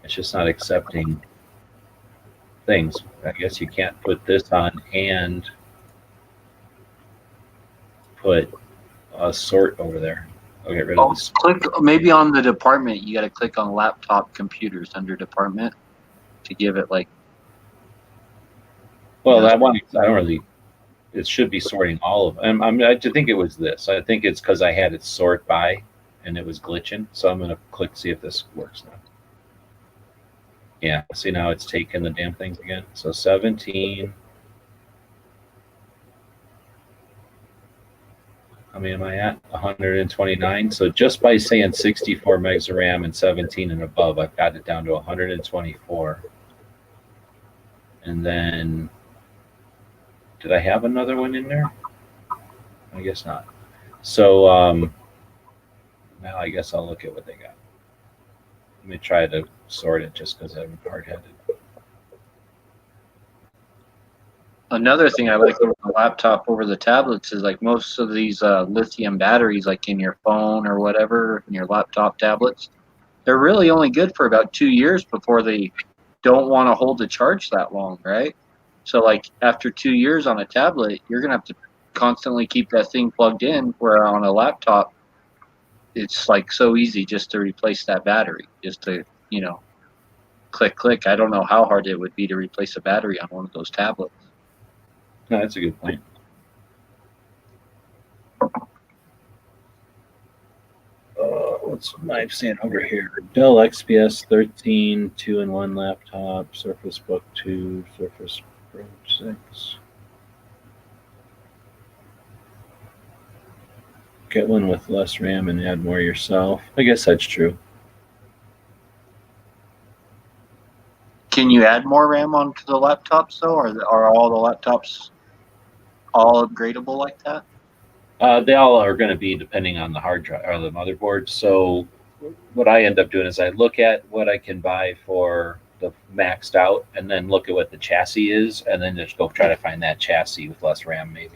It's just not accepting things. I guess you can't put this on and put a sort over there. I'll get rid of this. Click maybe on the department. You got to click on laptop computers under department to give it like. Well, that one, I don't really. It should be sorting all of them. I think it was this. I think it's because I had it sort by, and it was glitching. So I'm gonna click see if this works now. Yeah, see now it's taking the damn things again. So 17. How many am I at? 129. So just by saying 64 megs of RAM and 17 and above, I've got it down to 124. And then, did I have another one in there? I guess not. So now I guess I'll look at what they got. Let me try to sort it just because I'm hard-headed. Another thing I like over the laptop over the tablets is like most of these lithium batteries, like in your phone or whatever, in your laptop tablets, they're really only good for about 2 years before they don't want to hold the charge that long, right? So like after 2 years on a tablet, you're gonna have to constantly keep that thing plugged in. Where on a laptop, it's like so easy just to replace that battery, just to click. I don't know how hard it would be to replace a battery on one of those tablets. No, that's a good point. What's I'm saying over here? Dell XPS 13 2-in-1 laptop, Surface Book 2, Surface Pro 6. Get one with less RAM and add more yourself. I guess that's true. Can you add more RAM onto the laptops though, or are all the laptops all upgradable like that? They all are going to be depending on the hard drive or the motherboard. So what I end up doing is I look at what I can buy for the maxed out and then look at what the chassis is and then just go try to find that chassis with less RAM maybe.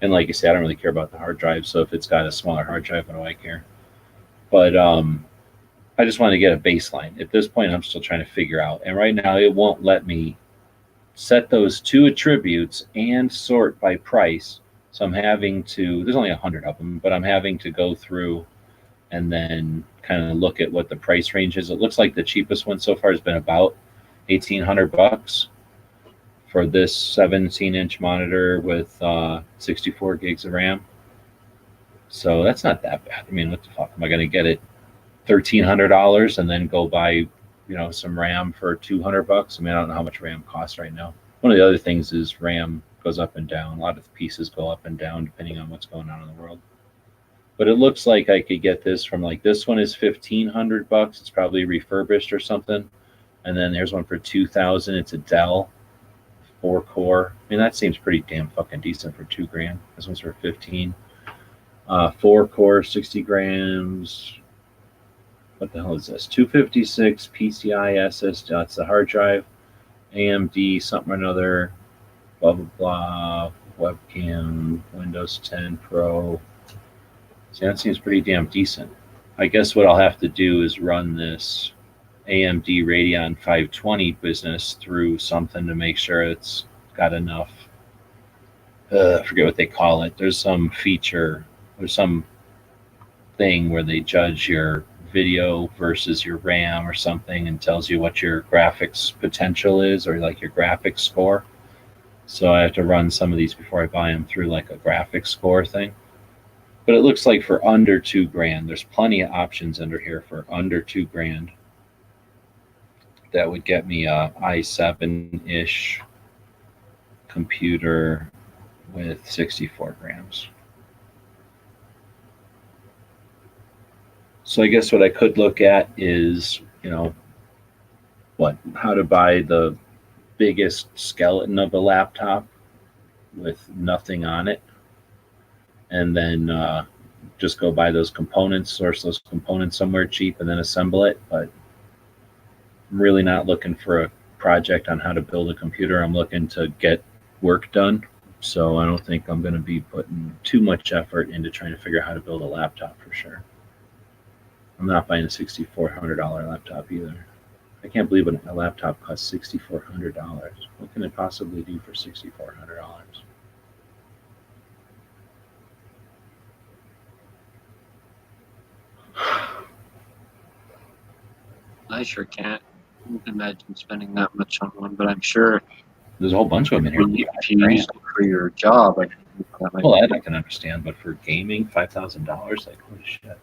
And like you said, I don't really care about the hard drive. So if it's got a smaller hard drive, what do I care? But I just want to get a baseline. At this point, I'm still trying to figure out. And right now, it won't let me set those two attributes and sort by price. So I'm having to, there's only 100 of them, but I'm having to go through and then kind of look at what the price range is. It looks like the cheapest one so far has been about $1,800 for this 17-inch monitor with 64 gigs of RAM. So that's not that bad. I mean, what the fuck? Am I going to get it $1,300 and then go buy, some RAM for $200? I mean, I don't know how much RAM costs right now. One of the other things is RAM goes up and down. A lot of the pieces go up and down depending on what's going on in the world. But it looks like I could get this from like this one is $1,500. It's probably refurbished or something. And then there's one for $2,000. It's a Dell 4-core. I mean, that seems pretty damn fucking decent for $2,000. This one's for $15. 4-core, 60 grams. what the hell is this? 256 PCI SS. That's the hard drive. AMD something or another. Blah blah blah. Webcam. Windows 10 Pro. See, that seems pretty damn decent. I guess what I'll have to do is run this AMD Radeon 520 business through something to make sure it's got enough. I forget what they call it. There's some feature, there's some thing where they judge your video versus your RAM or something and tells you what your graphics potential is or like your graphics score. So I have to run some of these before I buy them through like a graphics score thing. But it looks like for under $2,000, there's plenty of options under here for under $2,000. That would get me a i7-ish computer with 64 grams. So I guess what I could look at is, how to buy the biggest skeleton of a laptop with nothing on it, and then just go buy those components, source those components somewhere cheap, and then assemble it. But I'm really not looking for a project on how to build a computer. I'm looking to get work done. So I don't think I'm going to be putting too much effort into trying to figure out how to build a laptop for sure. I'm not buying a $6,400 laptop either. I can't believe a laptop costs $6,400. What can it possibly do for $6,400? I sure can't imagine spending that much on one, but I'm sure There's a whole bunch of them in here. if you use it for your job, I think that might Well, be. that I can understand, but for gaming, $5,000, like holy shit.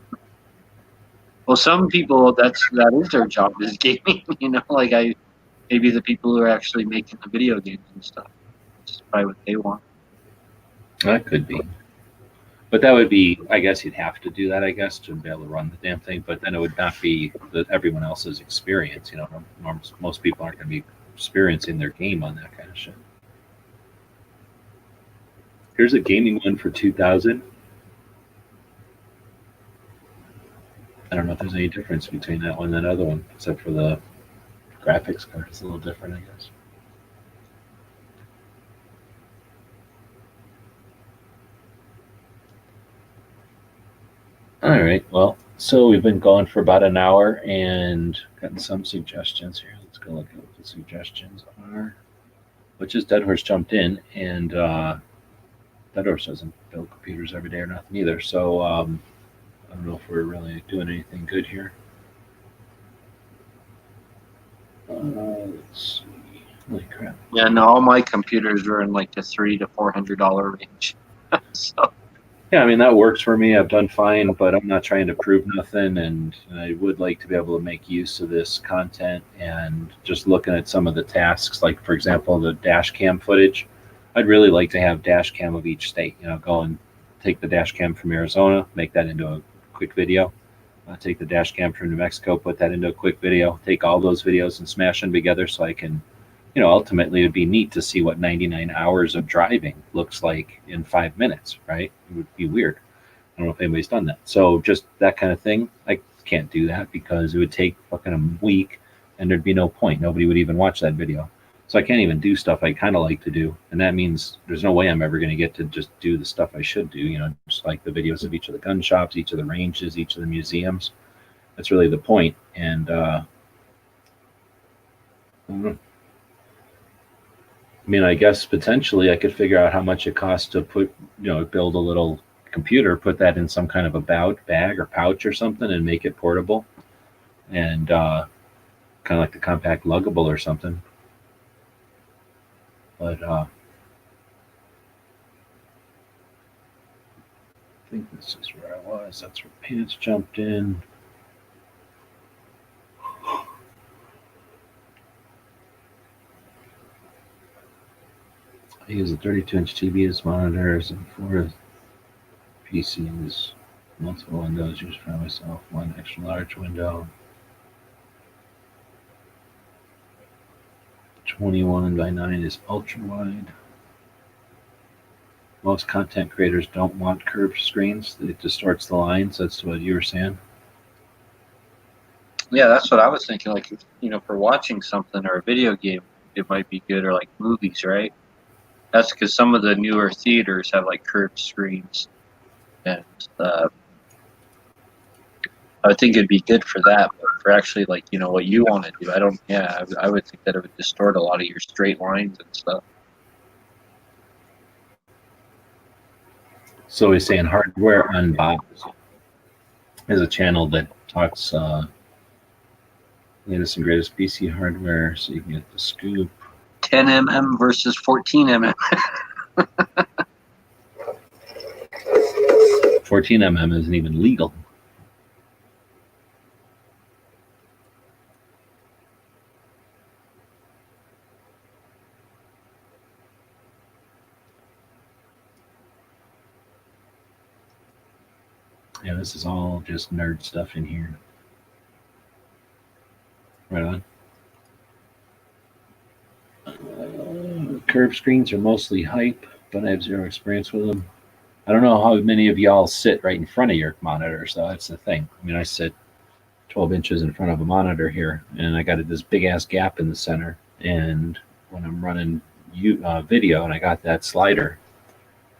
Well, some people that is their job is gaming. Maybe the people who are actually making the video games and stuff. It's probably what they want. That could be. But that would be, I guess you'd have to do that, I guess, to be able to run the damn thing. But then it would not be everyone else's experience. Most people aren't going to be experiencing their game on that kind of shit. Here's a gaming one for 2,000. I don't know if there's any difference between that one and that other one, except for the graphics card. It's a little different, I guess. All right. Well, so we've been going for about an hour and gotten some suggestions here. Let's go look at what the suggestions are. Which is Dead Horse jumped in, and Dead Horse doesn't build computers every day or nothing either. So I don't know if we're really doing anything good here. Let's see. Holy crap. Yeah, no, all my computers are in like the $300 to $400 range. So Yeah, I mean, that works for me. I've done fine, but I'm not trying to prove nothing. And I would like to be able to make use of this content and just looking at some of the tasks, like, for example, the dash cam footage. I'd really like to have dash cam of each state, go and take the dash cam from Arizona, make that into a quick video. Take the dash cam from New Mexico, put that into a quick video, take all those videos and smash them together so I can, ultimately it'd be neat to see what 99 hours of driving looks like in 5 minutes, right? It would be weird. I don't know if anybody's done that. So just that kind of thing, I can't do that because it would take fucking a week and there'd be no point. Nobody would even watch that video. So I can't even do stuff I kind of like to do. And that means there's no way I'm ever going to get to just do the stuff I should do, just like the videos of each of the gun shops, each of the ranges, each of the museums. That's really the point. And I don't know. I mean, I guess potentially I could figure out how much it costs to build a little computer, put that in some kind of a bag or pouch or something and make it portable and kind of like the compact luggable or something. But I think this is where I was. That's where Pants jumped in. I use a 32-inch TV as monitors and 4 PCs, multiple windows used for myself, 1 extra large window, 21 by 9 is ultra wide. Most content creators don't want curved screens. It distorts the lines. That's what you were saying. Yeah, that's what I was thinking. Like, for watching something or a video game, it might be good, or like movies, right? That's because some of the newer theaters have like curved screens, and uh, I think it'd be good for that. But for actually, like, what you want to do, I don't. Yeah, I would think that it would distort a lot of your straight lines and stuff. So he's saying Hardware Unboxed is a channel that talks latest and greatest PC hardware, so you can get the scoop. 10 versus 14 14 isn't even legal. Yeah, this is all just nerd stuff in here. Right on. Curved screens are mostly hype, but I have zero experience with them. I don't know how many of y'all sit right in front of your monitors, though. That's the thing. I mean, I sit 12 inches in front of a monitor here, and I got this big ass gap in the center. And when I'm running video, and I got that slider,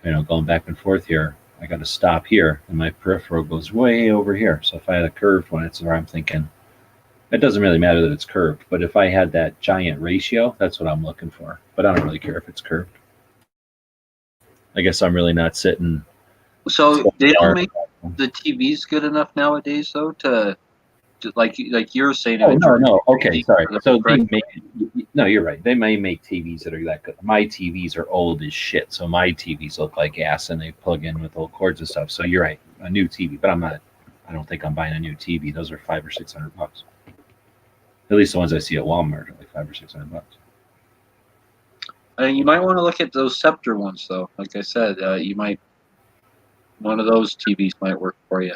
going back and forth here, I got to stop here, and my peripheral goes way over here. So if I had a curved one, it's where I'm thinking, it doesn't really matter that it's curved, but if I had that giant ratio, that's what I'm looking for. But I don't really care if it's curved. I guess I'm really not sitting. So they don't make the TVs good enough nowadays, though, to like you're saying. Oh, no. Okay, sorry. So no, you're right. They may make TVs that are that good. My TVs are old as shit, so my TVs look like ass, and they plug in with old cords and stuff. So you're right, a new TV. But I don't think I'm buying a new TV. Those are $500 or $600. At least the ones I see at Walmart are like $500 or $600. You might want to look at those Scepter ones, though. Like I said, one of those TVs might work for you.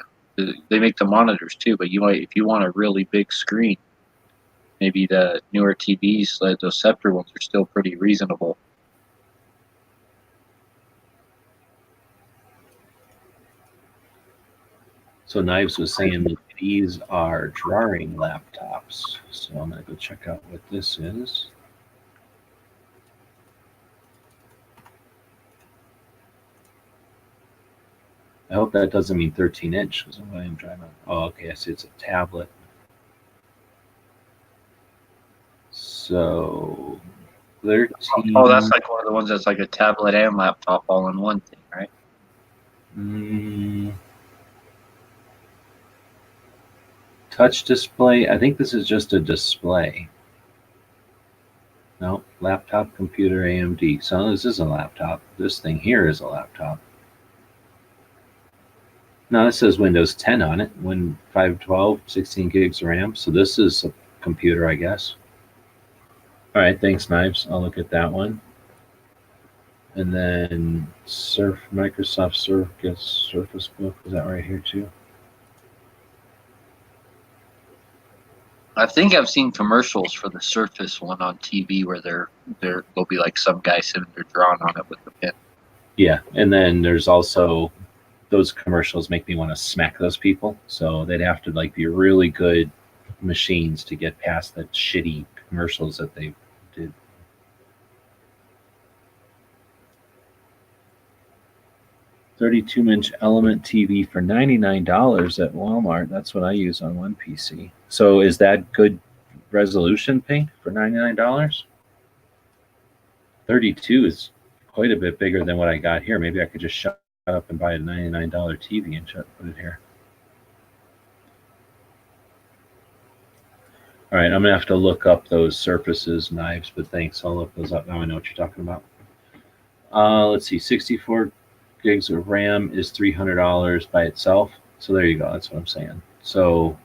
They make the monitors too, but if you want a really big screen, maybe the newer TVs, like those Scepter ones, are still pretty reasonable. So Knives was saying that these are drawing laptops. So I'm going to go check out what this is. I hope that doesn't mean 13-inch because I am driving. Oh, okay. I see it's a tablet. So 13. Oh, that's like one of the ones that's like a tablet and laptop all in one thing, right? Touch display. I think this is just a display. No, laptop, computer, AMD. So this is a laptop. This thing here is a laptop. No, it says Windows 10 on it. Win 512, 16 gigs of RAM. So this is a computer, I guess. All right, thanks, Knives. I'll look at that one. And then Microsoft Surface Book. Is that right here too? I think I've seen commercials for the Surface one on TV where there'll be like some guy sitting there drawing on it with the pen. Yeah, and then there's also those commercials make me want to smack those people. So they'd have to like be really good machines to get past the shitty commercials that they did. $32-inch Element TV for $99 at Walmart. That's what I use on one PC. So is that good resolution, Pink, for $99? 32 is quite a bit bigger than what I got here. Maybe I could just shut up and buy a $99 TV and put it here. All right, I'm gonna have to look up those Surfaces, Knives, but thanks. I'll look those up now. I know what you're talking about. Let's see, 64 gigs of RAM is $300 by itself. So there you go. That's what I'm saying. So,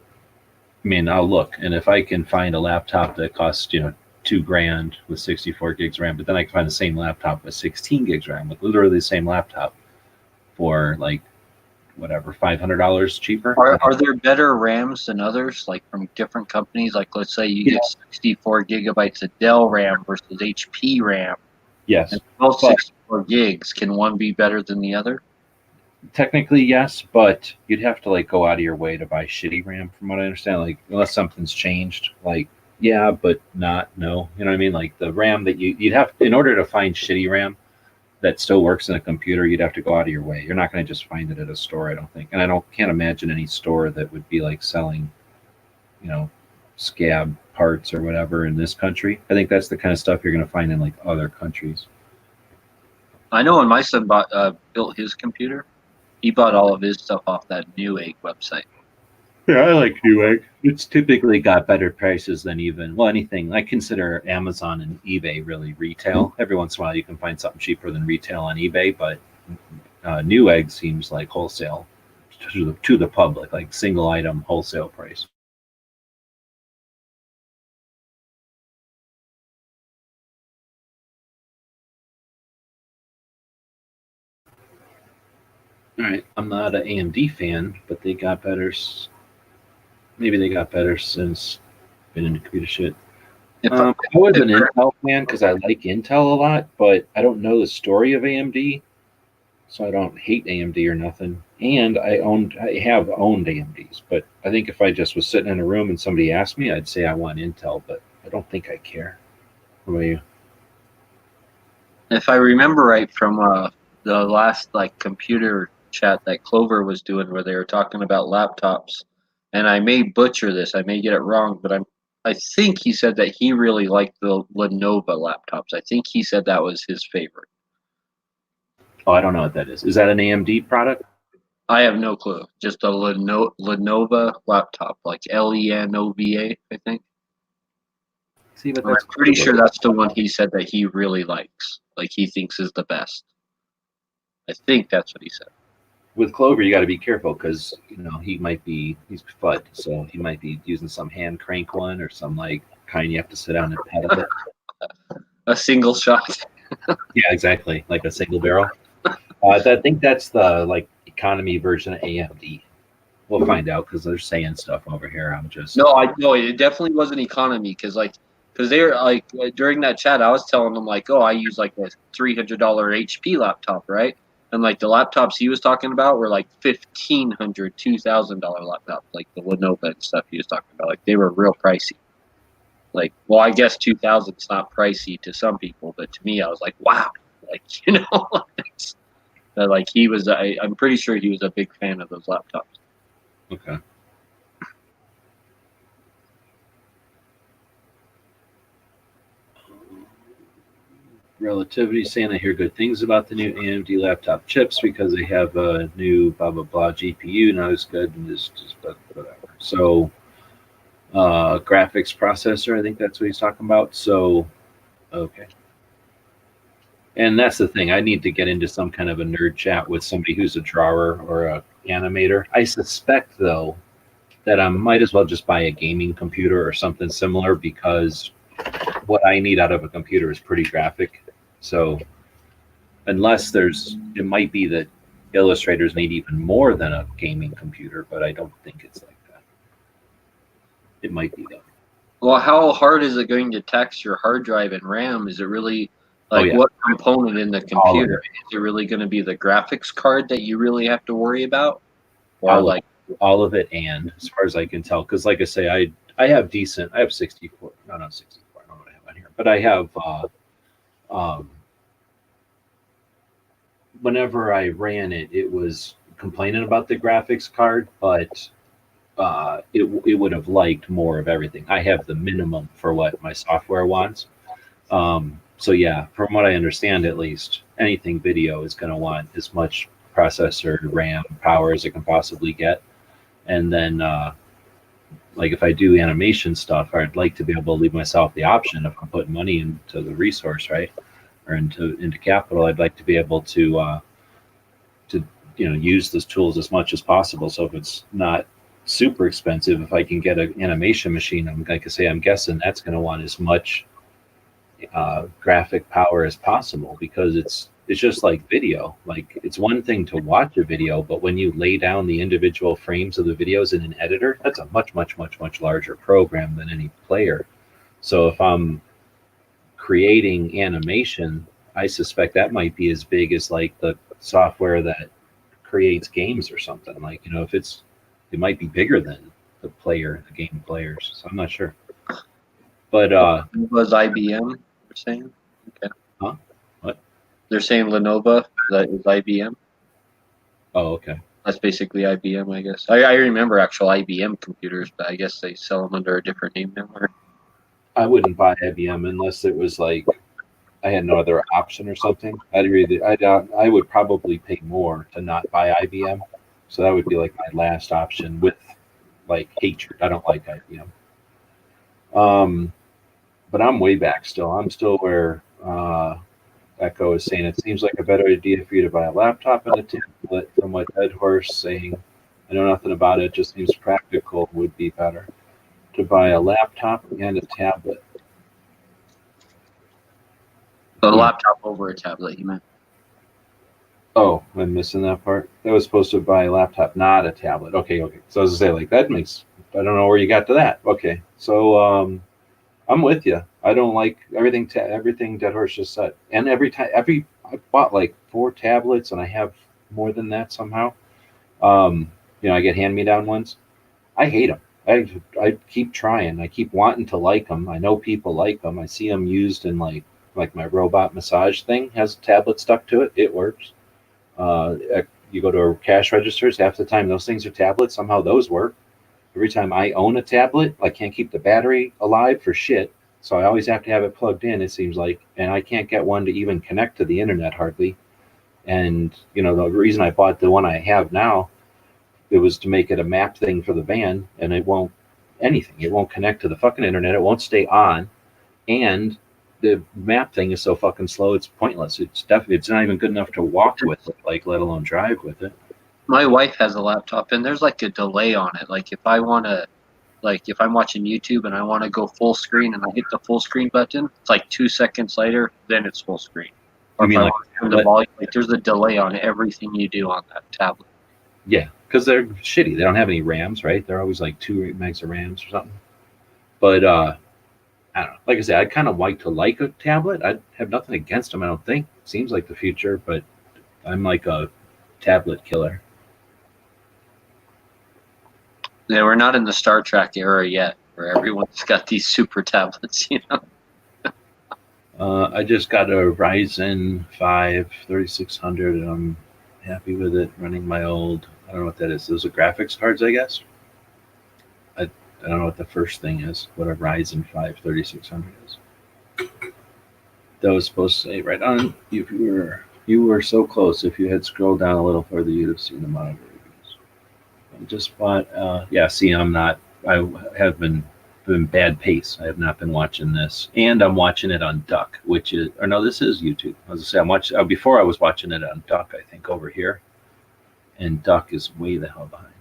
I mean, I'll look, and if I can find a laptop that costs, $2,000 with 64 gigs RAM, but then I can find the same laptop with 16 gigs RAM, with literally the same laptop for like whatever, $500 cheaper. Are there better RAMs than others, like from different companies? Like, let's say you get 64 gigabytes of Dell RAM versus HP RAM. Yes. And both 64 gigs. Can one be better than the other? Technically, yes, but you'd have to like go out of your way to buy shitty RAM, from what I understand. Like, unless something's changed, like, yeah, but not no. You know what I mean? Like the RAM that you'd have in order to find shitty RAM that still works in a computer, you'd have to go out of your way. You're not going to just find it at a store, I don't think. And I don't can't imagine any store that would be like selling, you know, scab parts or whatever in this country. I think that's the kind of stuff you're going to find in like other countries. I know when my son built his computer, he bought all of his stuff off that Newegg website. Yeah, I like Newegg. It's typically got better prices than anything. I consider Amazon and eBay really retail. Every once in a while, you can find something cheaper than retail on eBay, but Newegg seems like wholesale to the public, like single item wholesale price. All right, I'm not an AMD fan, but they got better. Maybe they got better since been into computer shit. I was an Intel fan because I like Intel a lot, but I don't know the story of AMD, so I don't hate AMD or nothing. And I have owned AMDs, but I think if I just was sitting in a room and somebody asked me, I'd say I want Intel, but I don't think I care. What about you? If I remember right from the last like computer chat that Clover was doing, where they were talking about laptops, and I may butcher this, I may get it wrong, but I think he said that he really liked the Lenovo laptops. I think he said that was his favorite. Oh, I don't know what that is. Is that an AMD product? I have no clue. Just a Lenovo laptop, like Lenova, I think. See, but I'm that's pretty sure that's the one he said that he really likes, like he thinks is the best. I think that's what he said. With Clover, you got to be careful because he's FUD, so he might be using some hand crank one or some like kind you have to sit down and pedal it. A single shot. Yeah, exactly, like a single barrel. I think that's the like economy version of AMD. We'll find out because they're saying stuff over here. I'm just No, I know it definitely wasn't economy because they were like during that chat, I was telling them like, oh, I use like a $300 HP laptop, right? And like the laptops he was talking about were like $1,500, $2,000 laptops, like the Lenovo and stuff he was talking about. Like they were real pricey. Like, well, I guess 2,000 is not pricey to some people, but to me, I was like, wow, like like he was. I'm pretty sure he was a big fan of those laptops. okay. Relativity saying I hear good things about the new AMD laptop chips because they have a new blah blah blah GPU. Not as good and just whatever. So graphics processor, I think that's what he's talking about. So okay. And that's the thing. I need to get into some kind of a nerd chat with somebody who's a drawer or a animator. I suspect though that I might as well just buy a gaming computer or something similar because what I need out of a computer is pretty graphic. So unless it might be that illustrators need even more than a gaming computer, but I don't think it's like that. It might be though. Well, how hard is it going to tax your hard drive and RAM? Is it really like what component in the computer? Is it really going to be the graphics card that you really have to worry about? Or all of it, and as far as I can tell, because like I say, I have 64, no, not 64, I don't know what I have on here, but I have whenever I ran it, it was complaining about the graphics card, but it would have liked more of everything. I have the minimum for what my software wants. So yeah, from what I understand, at least anything video is going to want as much processor, RAM, power as it can possibly get. And then, like if I do animation stuff, I'd like to be able to leave myself the option if I'm putting money into the resource, right, or into capital. I'd like to be able to use those tools as much as possible. So if it's not super expensive, if I can get an animation machine, I'm guessing that's going to want as much graphic power as possible because it's just like video. Like it's one thing to watch a video, but when you lay down the individual frames of the videos in an editor, that's a much, much, much, much larger program than any player. So if I'm creating animation, I suspect that might be as big as like the software that creates games or something. Like, you know, if it might be bigger than the game players. So I'm not sure. But It was IBM, they're saying. Okay. Huh? What? They're saying Lenovo, that is IBM. Oh, okay. That's basically IBM, I guess. I remember actual IBM computers, but I guess they sell them under a different name now. I wouldn't buy IBM unless it was like I had no other option or something. I would probably pay more to not buy IBM. So that would be like my last option with like hatred. I don't like IBM. But I'm way back still. I'm still where Echo is saying it seems like a better idea for you to buy a laptop and a tablet from what Dead Horse saying. I know nothing about it, just seems practical would be better to buy a laptop and a tablet. A laptop over a tablet, you meant? Oh, I'm missing that part. That was supposed to buy a laptop, not a tablet. Okay. So I was gonna say, like, that makes, I don't know where you got to that. Okay. So I'm with you. I don't like everything Dead Horse just said. And I bought like 4 tablets and I have more than that somehow. You know, I get hand-me-down ones. I hate them. I keep trying. I keep wanting to like them. I know people like them. I see them used in like my robot massage thing has a tablet stuck to it. It works. You go to cash registers, half the time those things are tablets. Somehow those work. Every time I own a tablet, I can't keep the battery alive for shit. So I always have to have it plugged in, it seems like. And I can't get one to even connect to the internet hardly. And, you know, the reason I bought the one I have now, it was to make it a map thing for the van. And it won't anything. It won't connect to the fucking internet. It won't stay on. And the map thing is so fucking slow, it's pointless. It's not even good enough to walk with it, like, let alone drive with it. My wife has a laptop, and there's like a delay on it. Like if I want to, like if I'm watching YouTube and I want to go full screen and I hit the full screen button, it's like 2 seconds later, then it's full screen. Or You mean if I like want to turn the volume, like there's a delay on everything you do on that tablet. Yeah, because they're shitty. They don't have any RAMs, right? They're always like 2 megs of RAMs or something. But I don't know. Like I said, I'd kind of like to like a tablet. I'd have nothing against them, I don't think. Seems like the future, but I'm like a tablet killer. Yeah, we're not in the Star Trek era yet, where everyone's got these super tablets, you know. I just got a Ryzen 5 3600, and I'm happy with it. Running my old, I don't know what that is. Those are graphics cards, I guess. I don't know what the first thing is. What a Ryzen 5 3600 is. That was supposed to say right on. If you were so close. If you had scrolled down a little further, you'd have seen the monitor reviews. I just bought. Yeah. See, I'm not. I have been bad pace. I have not been watching this, and I'm watching it on Duck, which is, or no, this is YouTube. I was gonna say I'm watching. Before I was watching it on Duck, I think over here, and Duck is way the hell behind.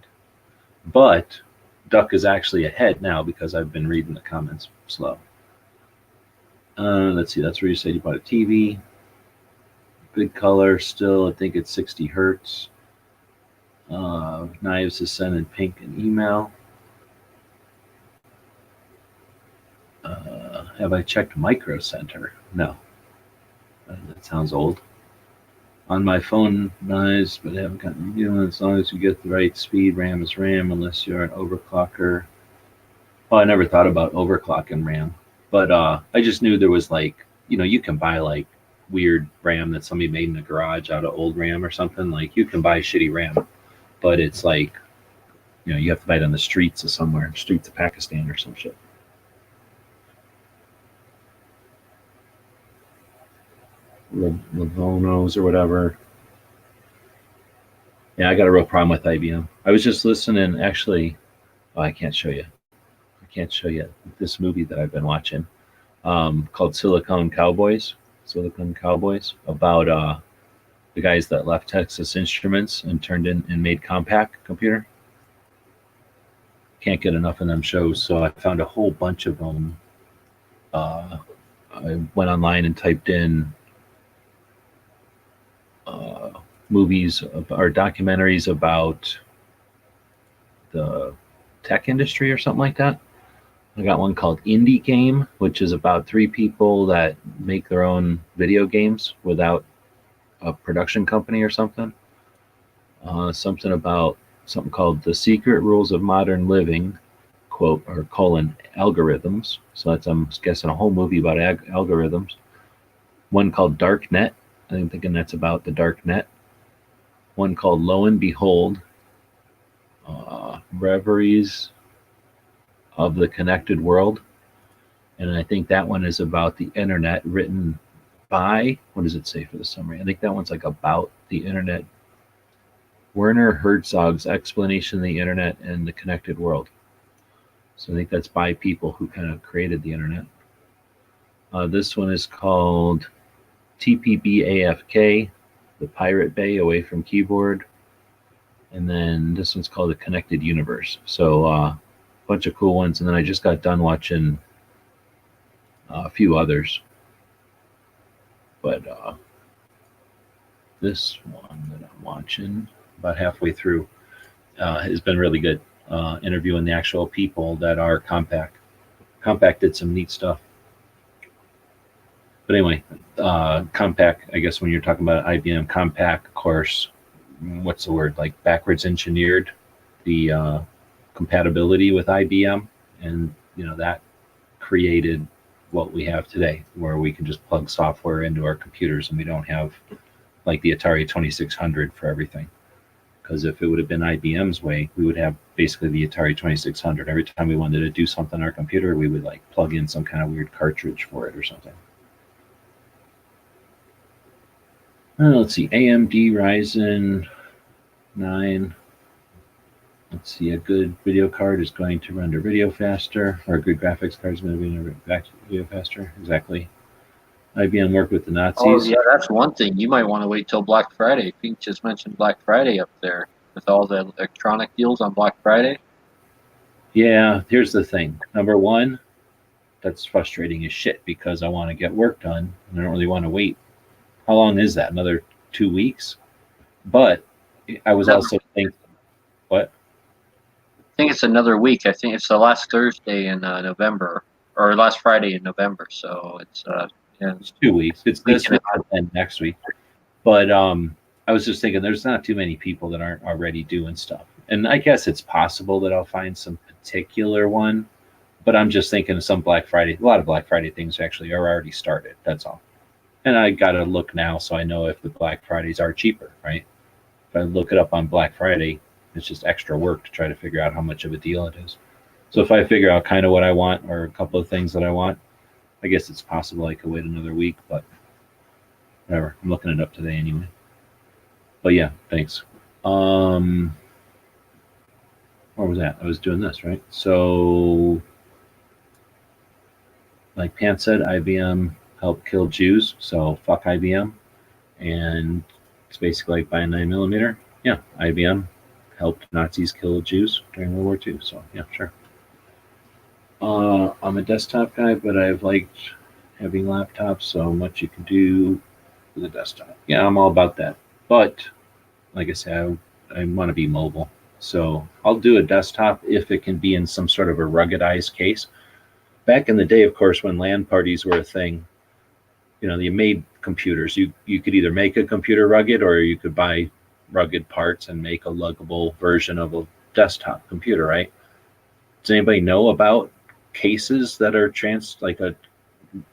But Duck is actually ahead now because I've been reading the comments slow. Let's see. That's where you said you bought a TV. Good color still. I think it's 60 hertz. Knives is sending Pink an email. Have I checked Micro Center? No. That sounds old. On my phone, Knives, but I haven't gotten you. As long as you get the right speed, RAM is RAM, unless you're an overclocker. Well, I never thought about overclocking RAM, but I just knew there was like, you know, you can buy like weird RAM that somebody made in a garage out of old RAM or something. Like you can buy shitty RAM, but it's like, you know, you have to buy it on the streets of somewhere, streets of Pakistan or some shit. Lavonos or whatever. Yeah, I got a real problem with IBM. I was just listening, actually. Oh, I can't show you. I can't show you this movie that I've been watching called Silicon Cowboys. Silicon Cowboys, about the guys that left Texas Instruments and turned in and made Compaq computer. Can't get enough of them shows, so I found a whole bunch of them. I went online and typed in movies or documentaries about the tech industry or something like that. I got one called Indie Game, which is about 3 people that make their own video games without a production company or something. Something about something called The Secret Rules of Modern Living, quote, or colon, algorithms. So that's, I'm guessing, a whole movie about algorithms. One called Dark Net. I'm thinking that's about the dark net. One called Lo and Behold, Reveries of the Connected World. And I think that one is about the internet, written by, what does it say for the summary? I think that one's like about the internet. Werner Herzog's explanation of the internet and the connected world. So I think that's by people who kind of created the internet. This one is called TPB-AFK, the Pirate Bay Away from Keyboard. And then this one's called The Connected Universe. So a bunch of cool ones. And then I just got done watching a few others. But this one that I'm watching, about halfway through, has been really good. Interviewing the actual people that are Compaq. Compaq did some neat stuff. But anyway, Compaq, I guess when you're talking about IBM, Compaq, of course, what's the word? Like backwards engineered the compatibility with IBM. And, that created what we have today, where we can just plug software into our computers and we don't have like the Atari 2600 for everything. Because if it would have been IBM's way, we would have basically the Atari 2600. Every time we wanted to do something on our computer, we would like plug in some kind of weird cartridge for it or something. Let's see, AMD Ryzen 9. Let's see, a good video card is going to render video faster, or a good graphics card is going to render video faster. Exactly. IBM worked with the Nazis. Oh, yeah, that's one thing. You might want to wait till Black Friday. Pete just mentioned Black Friday up there with all the electronic deals on Black Friday. Yeah, here's the thing. Number one, that's frustrating as shit because I want to get work done and I don't really want to wait. How long is that? Another 2 weeks? But I was also thinking, what? I think it's another week. I think it's the last Thursday in November, or last Friday in November. So it's It's 2 weeks. It's this week and next week. But I was just thinking, there's not too many people that aren't already doing stuff, and I guess it's possible that I'll find some particular one. But I'm just thinking of some Black Friday. A lot of Black Friday things actually are already started. That's all. And I got to look now so I know if the Black Fridays are cheaper, right? If I look it up on Black Friday, it's just extra work to try to figure out how much of a deal it is. So if I figure out kind of what I want or a couple of things that I want, I guess it's possible I could wait another week, but whatever. I'm looking it up today anyway. But yeah, thanks. Where was that? I was doing this, right? So, like Pant said, IBM helped kill Jews, so fuck IBM. And it's basically like buying 9mm. Yeah, IBM helped Nazis kill Jews during World War II, so yeah, sure. I'm a desktop guy, but I've liked having laptops, so much you can do with a desktop. Yeah, I'm all about that. But, like I said, I want to be mobile. So I'll do a desktop if it can be in some sort of a ruggedized case. Back in the day, of course, when LAN parties were a thing, you made computers. You could either make a computer rugged or you could buy rugged parts and make a luggable version of a desktop computer, right? Does anybody know about cases that are like a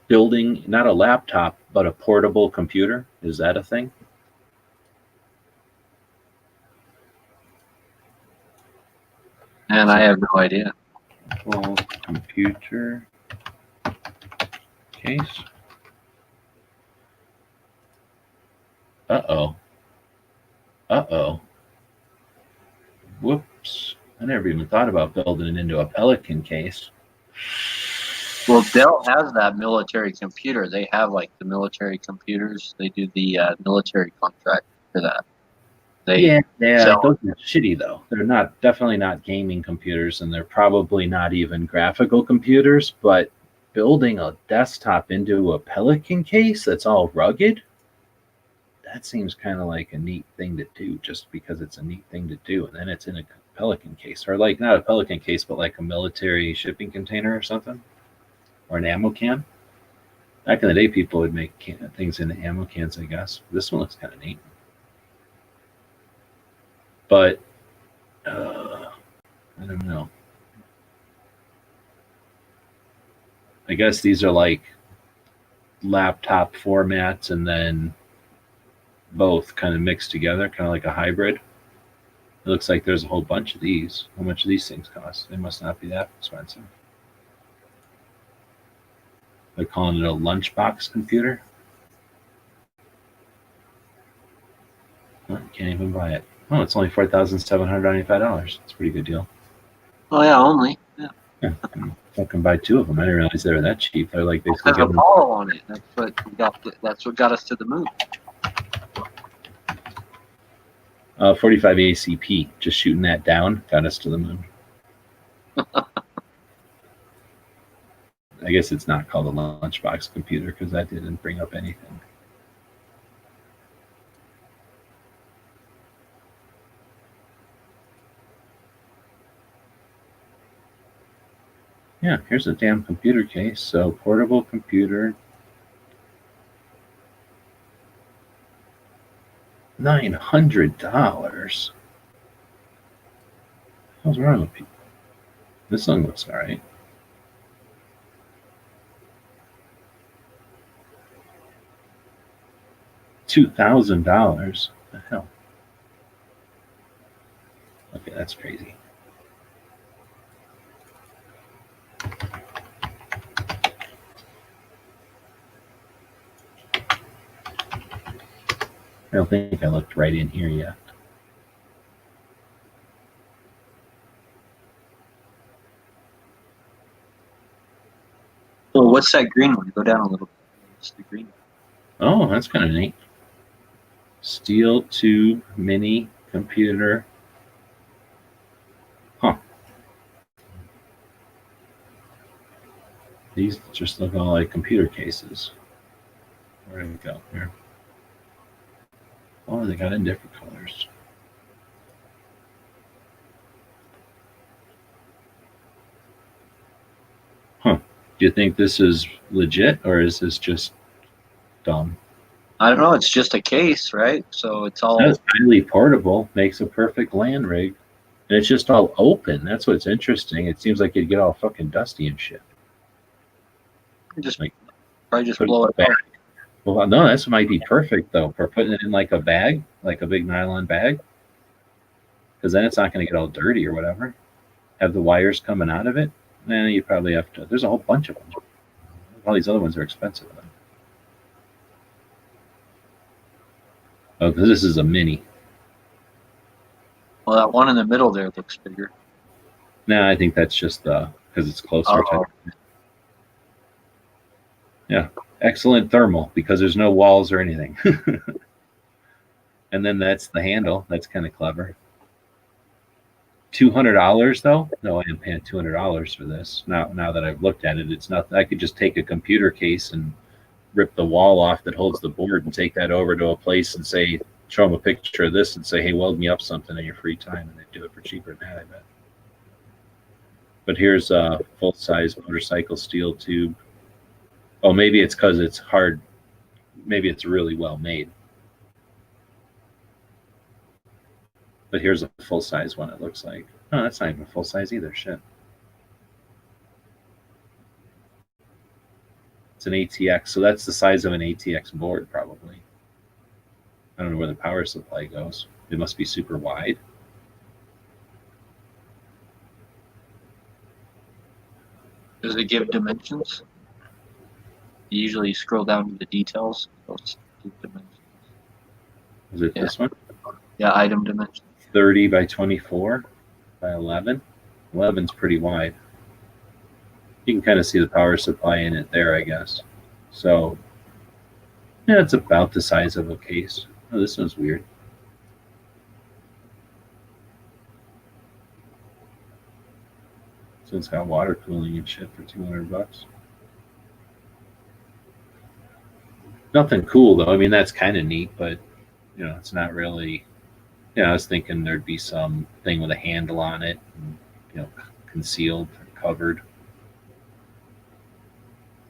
building, not a laptop, but a portable computer? Is that a thing? And I have no idea. Well, computer case. Uh-oh. Whoops. I never even thought about building it into a Pelican case. Well, Dell has that military computer. They have like the military computers. They do the military contract for that. Yeah, those are shitty though. They're definitely not gaming computers, and they're probably not even graphical computers. But building a desktop into a Pelican case that's all rugged, that seems kind of like a neat thing to do, just because it's a neat thing to do. And then it's in a Pelican case, or like not a Pelican case, but like a military shipping container or something, or an ammo can. Back in the day, people would make things in ammo cans, I guess. This one looks kind of neat. But I don't know. I guess these are like laptop formats and then both kind of mixed together, kind of like a hybrid. It looks like there's a whole bunch of these. How much do these things cost? They must not be that expensive. They're calling it a lunchbox computer. Oh, you can't even buy it. Oh, it's only $4,795. It's a pretty good deal. Oh yeah, only. Yeah. Yeah, I can fucking buy two of them. I didn't realize they were that cheap. They're like basically There's giving Apollo on it. That's what got us to the moon. 45 ACP. Just shooting that down got us to the moon. I guess it's not called a lunchbox computer because that didn't bring up anything. Yeah, here's a damn computer case. So portable computer, $900. What's wrong with people? This one looks all right. $2,000. What the hell? Okay, that's crazy. I don't think I looked right in here yet. Oh, what's that green one? Go down a little bit. What's the green one? Oh, that's kind of neat. Steel tube mini computer. Huh. These just look all like computer cases. Where did it go here? Oh, they got in different colors. Huh. Do you think this is legit or is this just dumb? I don't know. It's just a case, right? So it's all. That's highly portable, makes a perfect land rig. And it's just all open. That's what's interesting. It seems like it'd get all fucking dusty and shit. Just Like, probably just put blow it back. up. Well, no, this might be perfect though for putting it in like a bag, like a big nylon bag, because then it's not going to get all dirty or whatever. Have the wires coming out of it, then you probably have to. There's a whole bunch of them. All these other ones are expensive. Oh, because this is a mini. Well, that one in the middle there looks bigger. No, I think that's just because it's closer to. Yeah, excellent thermal because there's no walls or anything. And then that's the handle. That's kind of clever. $200 though? No, I am paying $200 for this. Now that I've looked at it, it's not. I could just take a computer case and rip the wall off that holds the board and take that over to a place and say, show them a picture of this and say, hey, weld me up something in your free time, and they do it for cheaper than that, I bet. But here's a full-size motorcycle steel tube. Oh, maybe it's because it's hard. Maybe it's really well made. But here's a full-size one, it looks like. Oh, that's not even full-size either. Shit. It's an ATX, so that's the size of an ATX board, probably. I don't know where the power supply goes. It must be super wide. Does it give dimensions? You usually scroll down to the details. Those give dimensions. Is it this one? Yeah, item dimensions. 30 by 24 by 11. 11's pretty wide. You can kind of see the power supply in it there, I guess. So, yeah, it's about the size of a case. Oh, this one's weird. So it's got water cooling and shit for $200. Nothing cool though. I mean, that's kind of neat, but you know, it's not really. You know, I was thinking there'd be some thing with a handle on it, and, you know, concealed or covered.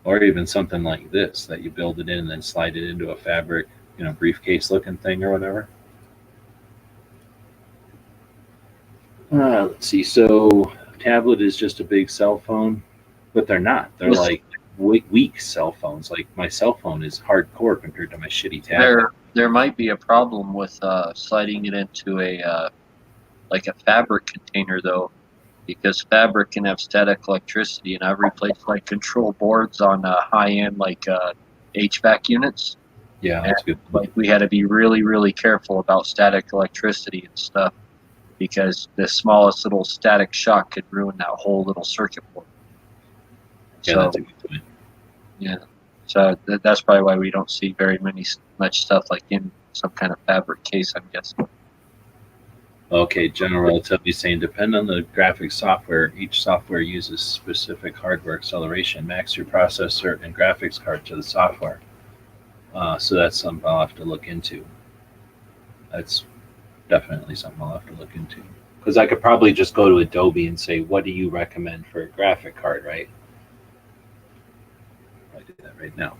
Or even something like this that you build it in and then slide it into a fabric, you know, briefcase looking thing or whatever. Let's see. So tablet is just a big cell phone, but they're not. They're Yes. like weak cell phones. Like my cell phone is hardcore compared to my shitty tablet. There might be a problem with sliding it into a like a fabric container though, because fabric can have static electricity, and I've replaced like control boards on high end like HVAC units. Yeah, that's good. Like we had to be really careful about static electricity and stuff because the smallest little static shock could ruin that whole little circuit board. Yeah, So that's a good point. yeah, so that's probably why we don't see very much stuff like in some kind of fabric case, I'm guessing. Okay, General Relativity saying depend on the graphics software. Each software uses specific hardware acceleration. Max your processor and graphics card to the software. So that's something I'll have to look into. That's definitely something I'll have to look into. Because I could probably just go to Adobe and say, what do you recommend for a graphic card, right? I do that right now.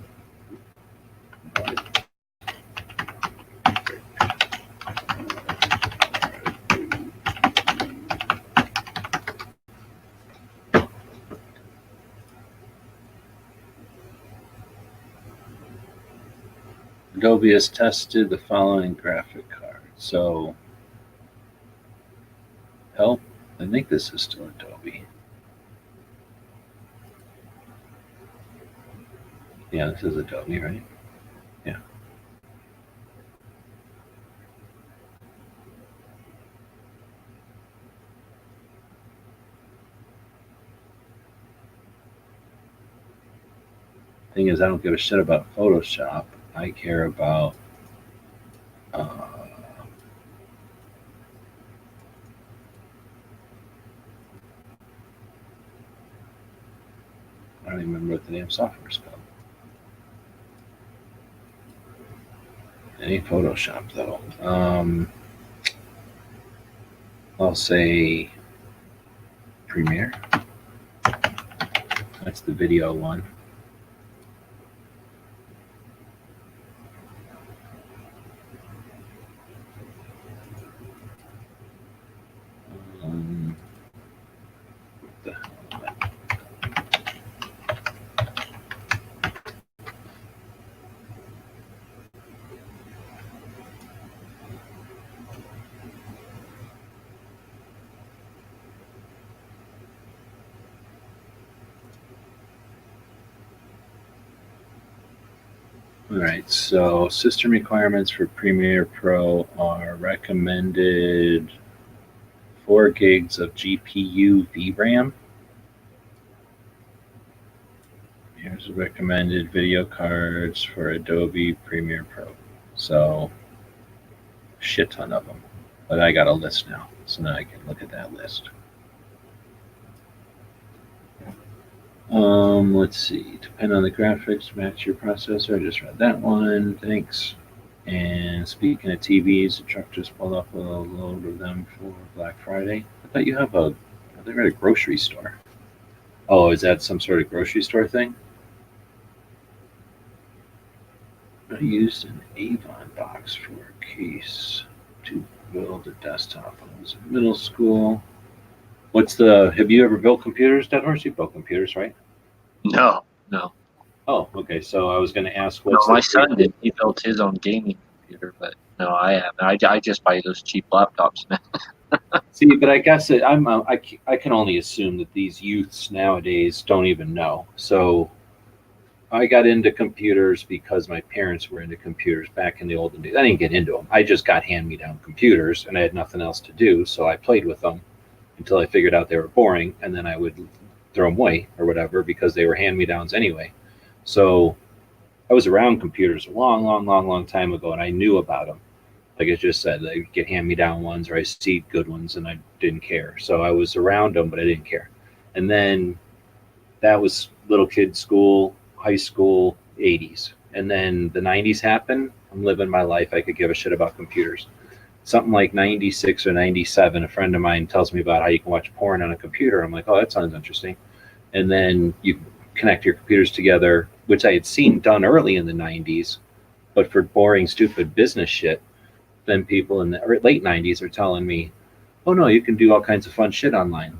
Adobe has tested the following graphic card. So, help. I think this is still Adobe. Yeah, this is Adobe, right? Yeah. Thing is, I don't give a shit about Photoshop. I care about I don't even remember what the damn software is called. It ain't Photoshop though. I'll say Premiere. That's the video one. What the hell is that? All right, so system requirements for Premiere Pro are recommended 4 gigs of GPU VRAM. Here's recommended video cards for Adobe Premiere Pro. So, shit ton of them. But I got a list now, so now I can look at that list. Let's see. Depend on the graphics, match your processor. I just read that one. Thanks. And speaking of TVs, the truck just pulled up a load of them for Black Friday. I thought you have I think we're at a grocery store. Oh, is that some sort of grocery store thing? I used an Avon box for a case to build a desktop when I was in middle school. Have you ever built computers, Dead Horse? You built computers, right? No. Oh, okay. So I was going to ask No, my son did. He built his own gaming computer, but no, I haven't. I just buy those cheap laptops now. See, but I guess I can only assume that these youths nowadays don't even know. So I got into computers because my parents were into computers back in the olden days. I didn't get into them. I just got hand-me-down computers, and I had nothing else to do, so I played with them until I figured out they were boring, and then I would throw them away or whatever because they were hand-me-downs anyway. So I was around computers a long time ago, and I knew about them. Like I just said, I get hand-me-down ones or I see good ones, and I didn't care. So I was around them, but I didn't care. And then that was little kid school, high school, 80s. And then the 90s happened. I'm living my life. I could give a shit about computers. Something like 96 or 97, a friend of mine tells me about how you can watch porn on a computer. I'm like, oh, that sounds interesting. And then you connect your computers together, which I had seen done early in the 90s, but for boring, stupid business shit. Then people in the late 90s are telling me, oh no, you can do all kinds of fun shit online.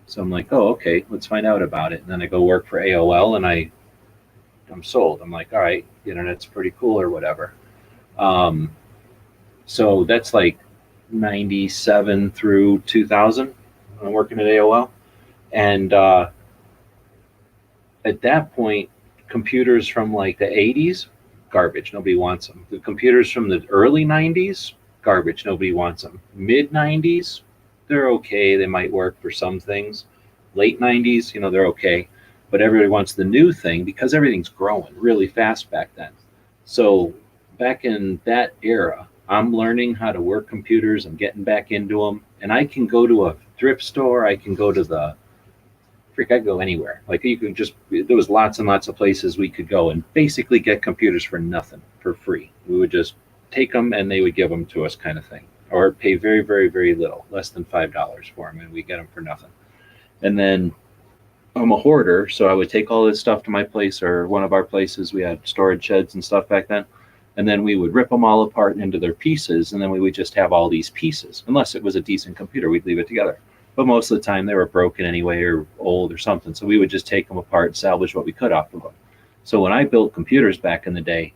So I'm like, oh, okay, let's find out about it. And then I go work for AOL, and I'm sold. I'm like, all right, the internet's pretty cool or whatever. Um, so that's like 97 through 2000. I'm working at AOL. And at that point, computers from like the 80s, garbage. Nobody wants them. The computers from the early 90s, garbage. Nobody wants them. Mid 90s, they're okay. They might work for some things. Late 90s, they're okay. But everybody wants the new thing because everything's growing really fast back then. So back in that era, I'm learning how to work computers. I'm getting back into them. And I can go to a thrift store. I can go to the I'd go anywhere. Like you could just, there was lots and lots of places we could go and basically get computers for nothing, for free. We would just take them and they would give them to us, kind of thing, or pay very, very, very little, less than $5 for them, and we get them for nothing. And then I'm a hoarder, so I would take all this stuff to my place or one of our places. We had storage sheds and stuff back then. And then we would rip them all apart into their pieces, and then we would just have all these pieces. Unless it was a decent computer, we'd leave it together. But most of the time they were broken anyway or old or something. So we would just take them apart and salvage what we could off of them. So when I built computers back in the day,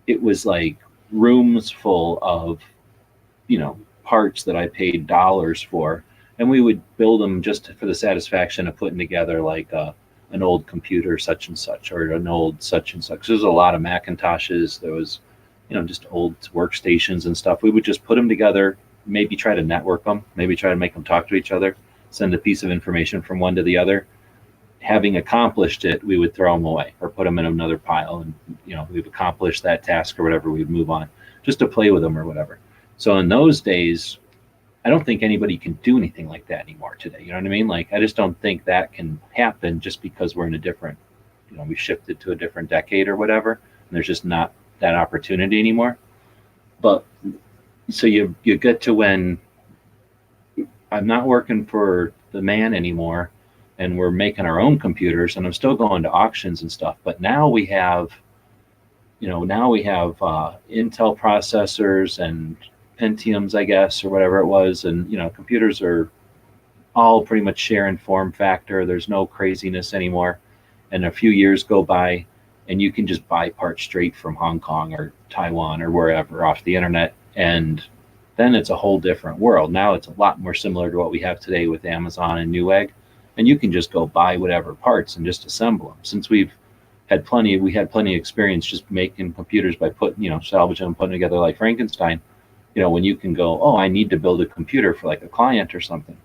it was like rooms full of, parts that I paid dollars for. And we would build them just for the satisfaction of putting together like an old computer such and such, or an old such and such. There's a lot of Macintoshes. There was, just old workstations and stuff. We would just put them together, maybe try to network them, maybe try to make them talk to each other, send a piece of information from one to the other. Having accomplished it, we would throw them away or put them in another pile. And, we've accomplished that task or whatever, we'd move on just to play with them or whatever. So in those days, I don't think anybody can do anything like that anymore today. You know what I mean? Like, I just don't think that can happen just because we're in a different, we shifted to a different decade or whatever. And there's just not that opportunity anymore. But so you get to when I'm not working for the man anymore and we're making our own computers, and I'm still going to auctions and stuff. But now we have, Intel processors and Pentiums, I guess, or whatever it was. And, computers are all pretty much sharing form factor. There's no craziness anymore. And a few years go by and you can just buy parts straight from Hong Kong or Taiwan or wherever off the internet. And then it's a whole different world. Now it's a lot more similar to what we have today with Amazon and Newegg. And you can just go buy whatever parts and just assemble them. Since we had plenty of experience just making computers by putting, salvaging them, putting together like Frankenstein. When you can go, oh, I need to build a computer for like a client or something.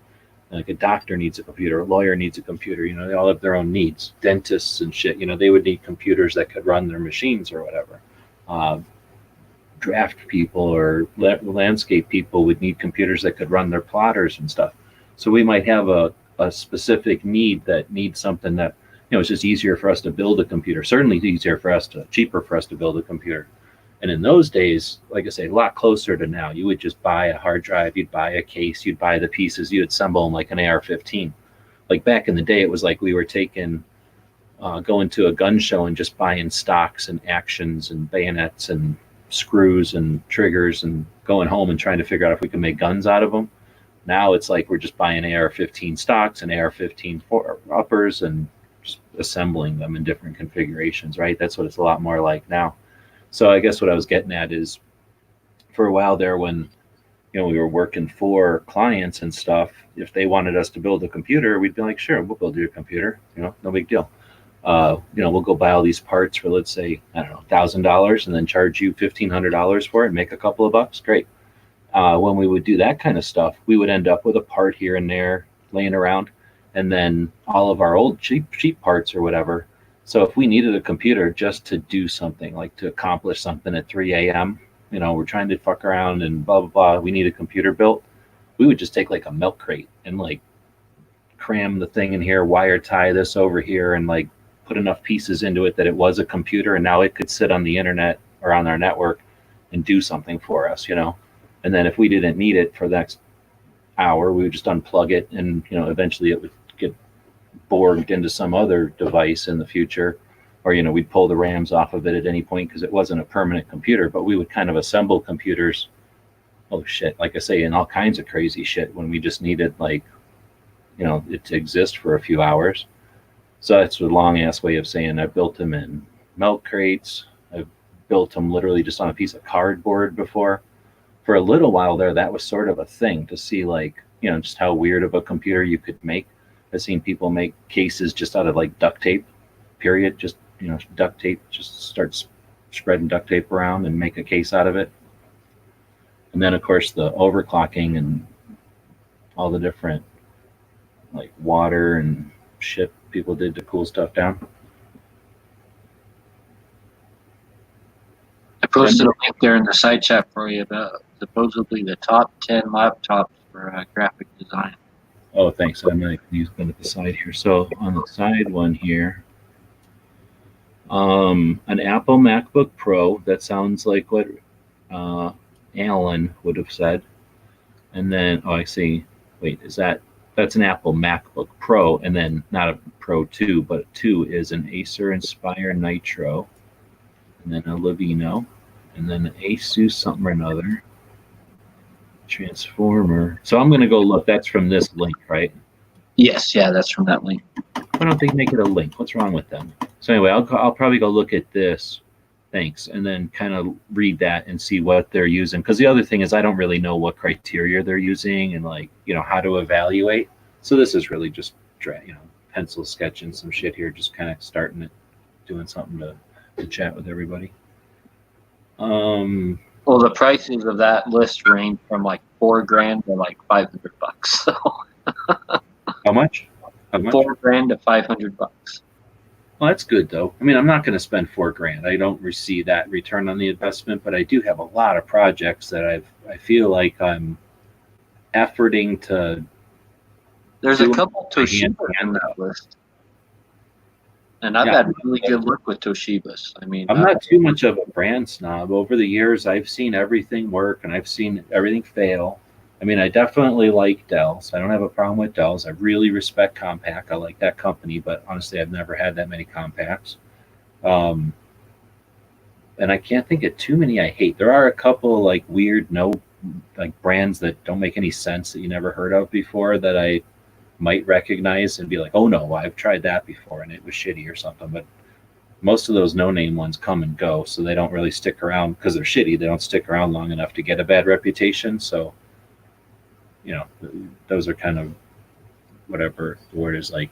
Like a doctor needs a computer, a lawyer needs a computer. They all have their own needs. Dentists and shit, they would need computers that could run their machines or whatever. Draft people or landscape people would need computers that could run their plotters and stuff. So we might have a specific need that needs something that, it's just easier for us to build a computer. Certainly cheaper for us to build a computer. And in those days, like I say, a lot closer to now, you would just buy a hard drive, you'd buy a case, you'd buy the pieces, you'd assemble them like an AR-15. Like back in the day, it was like we were going to a gun show and just buying stocks and actions and bayonets and screws and triggers and going home and trying to figure out if we can make guns out of them. Now it's like we're just buying AR-15 stocks and AR-15 uppers and just assembling them in different configurations, right? That's what it's a lot more like now. So I guess what I was getting at is, for a while there when, we were working for clients and stuff, if they wanted us to build a computer, we'd be like, sure, we'll build you a computer, no big deal. We'll go buy all these parts for, let's say, I don't know, $1,000 and then charge you $1,500 for it and make a couple of bucks. Great. When we would do that kind of stuff, we would end up with a part here and there laying around, and then all of our old cheap parts or whatever. So if we needed a computer just to do something, like to accomplish something at 3 a.m., we're trying to fuck around and blah, blah, blah, we need a computer built, we would just take like a milk crate and like cram the thing in here, wire tie this over here, and like put enough pieces into it that it was a computer, and now it could sit on the internet or on our network and do something for us, And then if we didn't need it for the next hour, we would just unplug it, and eventually it would get borged into some other device in the future, or we'd pull the RAMs off of it at any point because it wasn't a permanent computer. But we would kind of assemble computers oh shit, like I say, in all kinds of crazy shit when we just needed like, it to exist for a few hours. So that's a long ass way of saying I built them in milk crates. I've built them literally just on a piece of cardboard before. For a little while there, that was sort of a thing to see, like, just how weird of a computer you could make. I've seen people make cases just out of like duct tape, period. Just, duct tape, just start spreading duct tape around and make a case out of it. And then, of course, the overclocking and all the different like water and shit people did to cool stuff down. I posted a link there in the side chat for you about supposedly the top 10 laptops for graphic design. Oh, thanks. I might use one at the side here. So on the side one here, an Apple MacBook Pro. That sounds like what Alan would have said. And then, oh, I see. Wait, that's an Apple MacBook Pro, and then not a Pro 2, but 2 is an Acer Inspire Nitro, and then a Levino, and then an Asus something or another. Transformer. So I'm going to go look. That's from this link, right? Yes, yeah, that's from that link. Why don't they make it a link? What's wrong with them? So anyway, I'll probably go look at this. Thanks. And then kind of read that and see what they're using. Because the other thing is I don't really know what criteria they're using and like, how to evaluate. So this is really just, pencil sketching some shit here, just kind of starting it, doing something to chat with everybody. Well, the prices of that list range from like $4,000 to like $500. So How much? $4,000 to $500. Well, that's good though. I mean, I'm not going to spend $4,000. I don't receive that return on the investment, but I do have a lot of projects that I feel like I'm efforting to. There's a couple Toshiba on that list. And I've had really good luck with Toshibas. I mean, I'm not too much of a brand snob. Over the years, I've seen everything work and I've seen everything fail. I mean, I definitely like Dell's. I don't have a problem with Dell's. I really respect Compaq. I like that company, but honestly, I've never had that many Compaqs. And I can't think of too many I hate. There are a couple like weird, like brands that don't make any sense that you never heard of before that I might recognize and be like, oh no, I've tried that before and it was shitty or something. But most of those no-name ones come and go, so they don't really stick around because they're shitty. They don't stick around long enough to get a bad reputation. So, those are kind of whatever the word is, like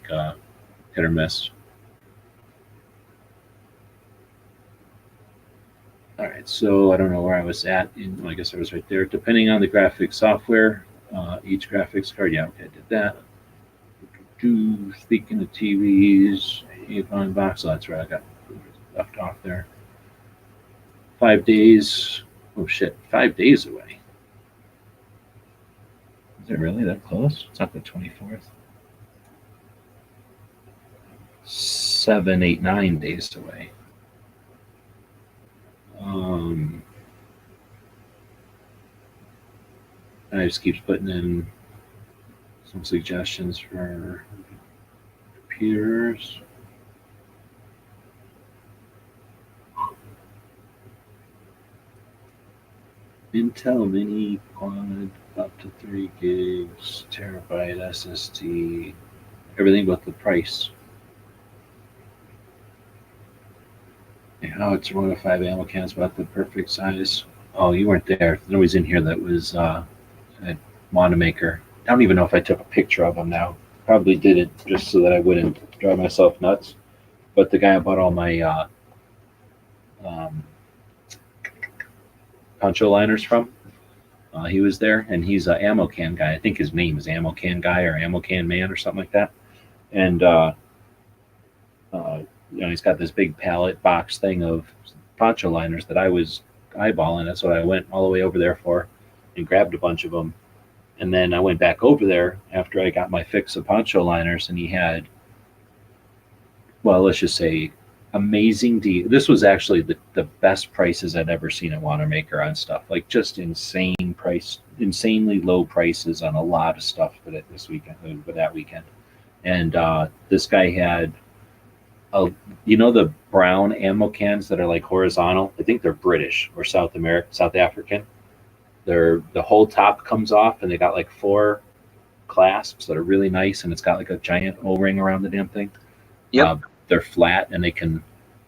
hit or miss. All right, so I don't know where I was at. I guess I was right there. Depending on the graphics software, each graphics card. Yeah, okay, I did that. Speaking of TVs, Avon box. Oh, that's right. I got left off there. 5 days. Oh shit, 5 days away. Is it really that close? It's not the 24th. 7, 8, 9 days away. I just keeps putting in some suggestions for computers. Intel Mini Quad up to 3 gigs, terabyte SSD, everything but the price. It's one of 5 ammo cans, about the perfect size. Oh, you weren't there. Nobody's in here that was at Wanamaker. I don't even know if I took a picture of them now. Probably did it just so that I wouldn't drive myself nuts. But the guy I bought all my poncho liners from, he was there, and he's an ammo can guy. I think his name is Ammo Can Guy or Ammo Can Man or something like that. And he's got this big pallet box thing of poncho liners that I was eyeballing. That's what I went all the way over there for and grabbed a bunch of them. And then I went back over there after I got my fix of poncho liners, and he had, well, let's just say amazing deal. This was actually the best prices I'd ever seen at Wanamaker on stuff. Like just insanely low prices on a lot of stuff for that weekend. And this guy had the brown ammo cans that are like horizontal. I think they're British or South African. The whole top comes off, and they got like 4 clasps that are really nice, and it's got like a giant O-ring around the damn thing. Yep. They're flat, and they can.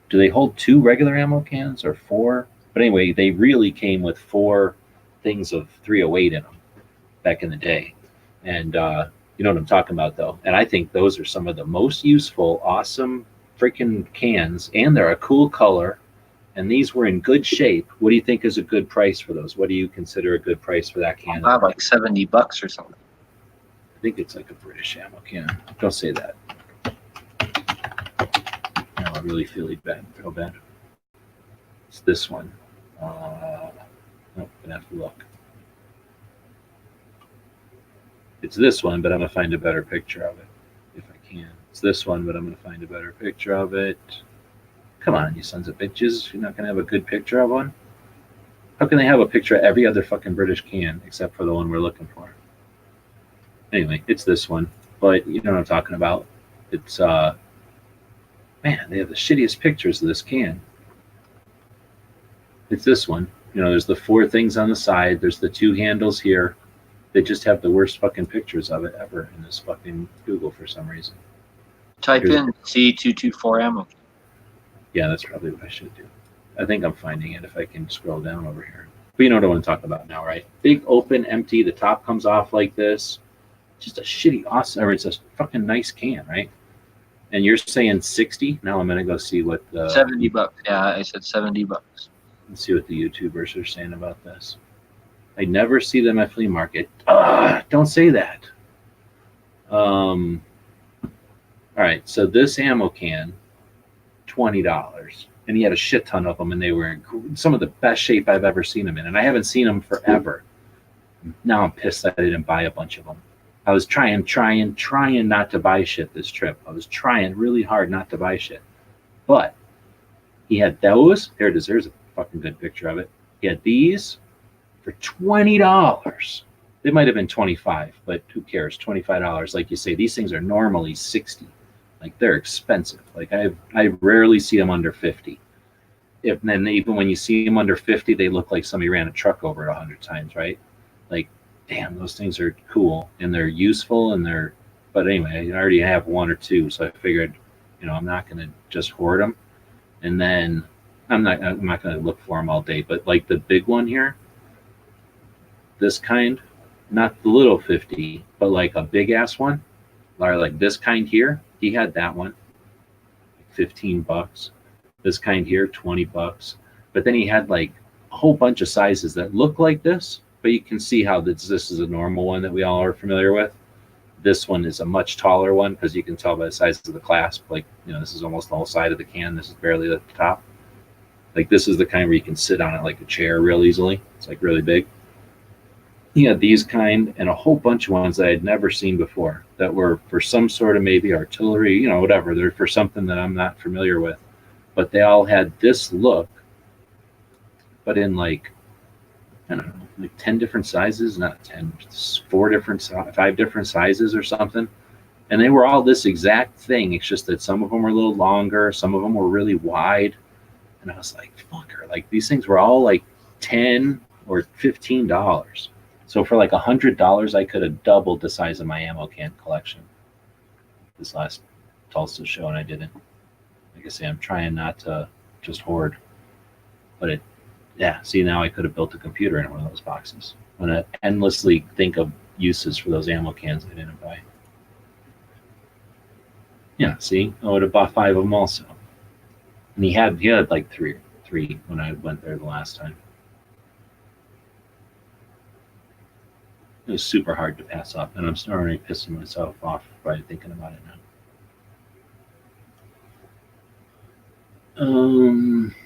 Do they hold 2 regular ammo cans or 4? But anyway, they really came with 4 things of 308 in them back in the day, and you know what I'm talking about, though. And I think those are some of the most useful, awesome freaking cans, and they're a cool color. And these were in good shape. What do you think is a good price for those? What do you consider a good price for that can? About like $70 or something. I think it's like a British ammo can. Don't say that. No, I really feel bad. It's this one. Nope, gonna have to look. It's this one, but I'm gonna find a better picture of it if I can. It's this one, but I'm gonna find a better picture of it. Come on, you sons of bitches! You're not gonna have a good picture of one. How can they have a picture of every other fucking British can except for the one we're looking for? Anyway, it's this one, but you know what I'm talking about. It's man, they have the shittiest pictures of this can. It's this one. You know, there's the 4 things on the side. There's the 2 handles here. They just have the worst fucking pictures of it ever in this fucking Google for some reason. Type in C224 ammo. Yeah, that's probably what I should do. I think I'm finding it if I can scroll down over here. But you know what I want to talk about now, right? Big, open, empty. The top comes off like this. Just a shitty, awesome, or it's a fucking nice can, right? And you're saying 60? Now I'm gonna go see what the $70. Yeah, I said $70. let's see what the YouTubers are saying about this. I never see them at flea market. Don't say that. All right, so this ammo can, $20, and he had a shit ton of them, and they were in some of the best shape I've ever seen them in, and I haven't seen them forever. Now I'm pissed that I didn't buy a bunch of them. I was trying not to buy shit this trip. I was trying really hard not to buy shit. But he had those. There it is. There's a fucking good picture of it. He had these for $20. They might have been 25, but who cares? $25. Like you say, these things are normally 60. Like they're expensive. Like I rarely see them under 50. If then even when you see them under 50, they look like somebody ran a truck over it 100 times, right? Like, damn, those things are cool and they're useful and they're. But anyway, I already have 1 or 2, so I figured, you know, I'm not gonna just hoard them, and then I'm not gonna look for them all day. But like the big one here, this kind, not the little 50, but like a big ass one, or like this kind here. He had that one, like $15. This kind here, $20. But then he had like a whole bunch of sizes that look like this, but you can see how this is a normal one that we all are familiar with. This one is a much taller one because you can tell by the size of the clasp. Like, you know, this is almost the whole side of the can. This is barely at the top. Like this is the kind where you can sit on it like a chair real easily. It's like really big. He had these kind and a whole bunch of ones that I had never seen before that were for some sort of maybe artillery, you know, whatever. They're for something that I'm not familiar with. But they all had this look, but in like, I don't know, like 10 different sizes, not 10, 5 different sizes or something. And they were all this exact thing. It's just that some of them were a little longer, some of them were really wide. And I was like, fucker, like these things were all like $10 or $15. So for like $100, I could have doubled the size of my ammo can collection this last Tulsa show, and I didn't. Like I say, I'm trying not to just hoard, but it, yeah. See, now I could have built a computer in one of those boxes. I'm gonna endlessly think of uses for those ammo cans I didn't buy. Yeah, see, I would have bought 5 of them also. And he had like three when I went there the last time. It was super hard to pass up, and I'm already pissing myself off by thinking about it now.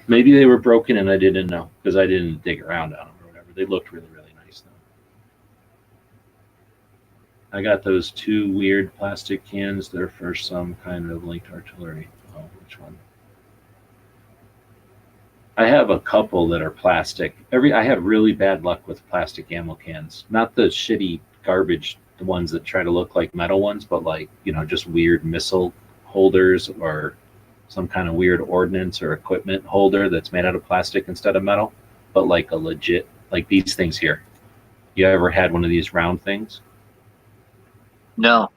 Maybe they were broken and I didn't know because I didn't dig around on them or whatever. They looked really, really nice though. I got those 2 weird plastic cans. They're for some kind of linked artillery. Oh, which one? I have a couple that are plastic. I have really bad luck with plastic ammo cans. Not the shitty garbage, the ones that try to look like metal ones, but like, you know, just weird missile holders or some kind of weird ordnance or equipment holder that's made out of plastic instead of metal, but like a legit, like these things here. You ever had one of these round things? No.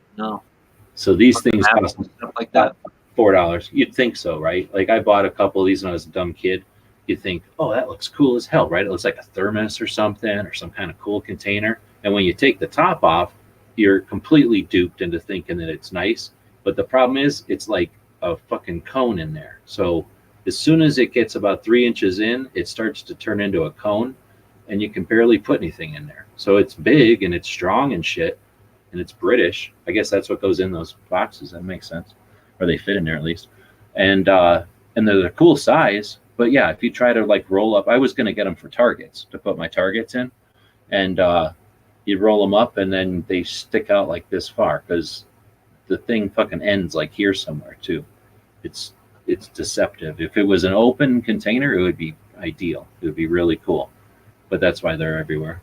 So these things Apples cost and stuff like that. $4. You'd think so, right? Like I bought a couple of these when I was a dumb kid. You'd think, oh, that looks cool as hell, right? It looks like a thermos or something or some kind of cool container. And when you take the top off, you're completely duped into thinking that it's nice. But the problem is, it's like a fucking cone in there. So as soon as it gets about 3 inches in, it starts to turn into a cone and you can barely put anything in there. So it's big and it's strong and shit and it's British. I guess that's what goes in those boxes. That makes sense. Or they fit in there at least. And they're a cool size. But yeah, if you try to like roll up, I was gonna get them for targets to put my targets in, and you roll them up, and then they stick out like this far because the thing fucking ends like here somewhere too. It's it's deceptive. If it was an open container, it would be ideal. It would be really cool. But that's why they're everywhere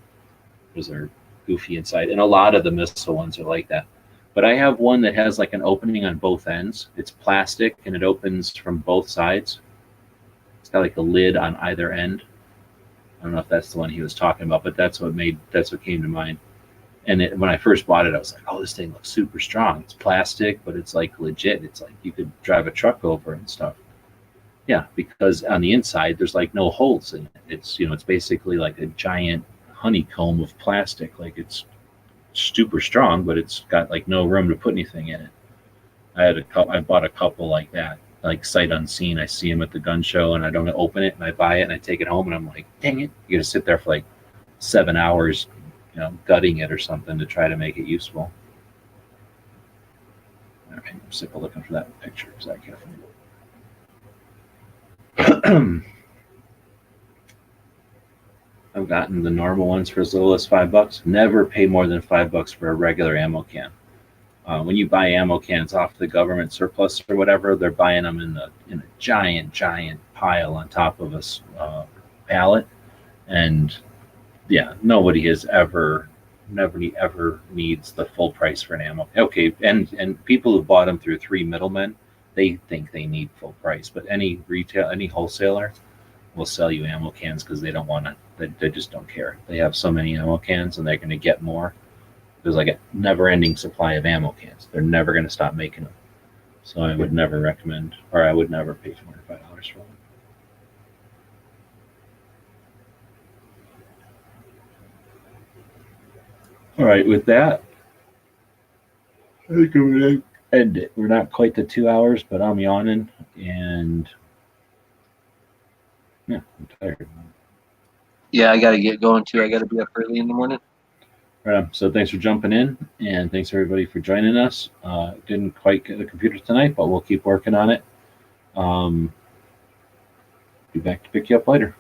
because they're goofy inside, and a lot of the missile ones are like that. But I have one that has like an opening on both ends. It's plastic and it opens from both sides. It's got like a lid on either end. I don't know if that's the one he was talking about, but that's what came to mind. And when I first bought it, I was like, "Oh, this thing looks super strong. It's plastic, but it's like legit. It's like you could drive a truck over and stuff." Yeah, because on the inside there's like no holes in it. It's basically like a giant honeycomb of plastic. Like it's super strong, but it's got like no room to put anything in it. I bought a couple like that, like sight unseen. I see them at the gun show, and I don't open it, and I buy it, and I take it home, and I'm like, dang it! You got to sit there for like 7 hours, gutting it or something to try to make it useful. Okay, I'm sick of looking for that picture because I can't find it. I've gotten the normal ones for as little as $5. Never pay more than $5 for a regular ammo can. When you buy ammo cans off the government surplus or whatever, they're buying them in a giant pile on top of a pallet, and yeah, nobody ever needs the full price for an ammo. Okay, and people who bought them through 3 middlemen, they think they need full price, but any wholesaler will sell you ammo cans because they don't want to. They just don't care. They have so many ammo cans, and they're going to get more. There's like a never-ending supply of ammo cans. They're never going to stop making them. So I would never recommend, or I would never pay $25 for them. All right, with that, I think I'm going to end it. We're not quite to 2 hours, but I'm yawning, and yeah, I'm tired. Yeah, I got to get going too. I got to be up early in the morning. Right. So thanks for jumping in, and thanks everybody for joining us. Didn't quite get the computer tonight, but we'll keep working on it. Be back to pick you up later.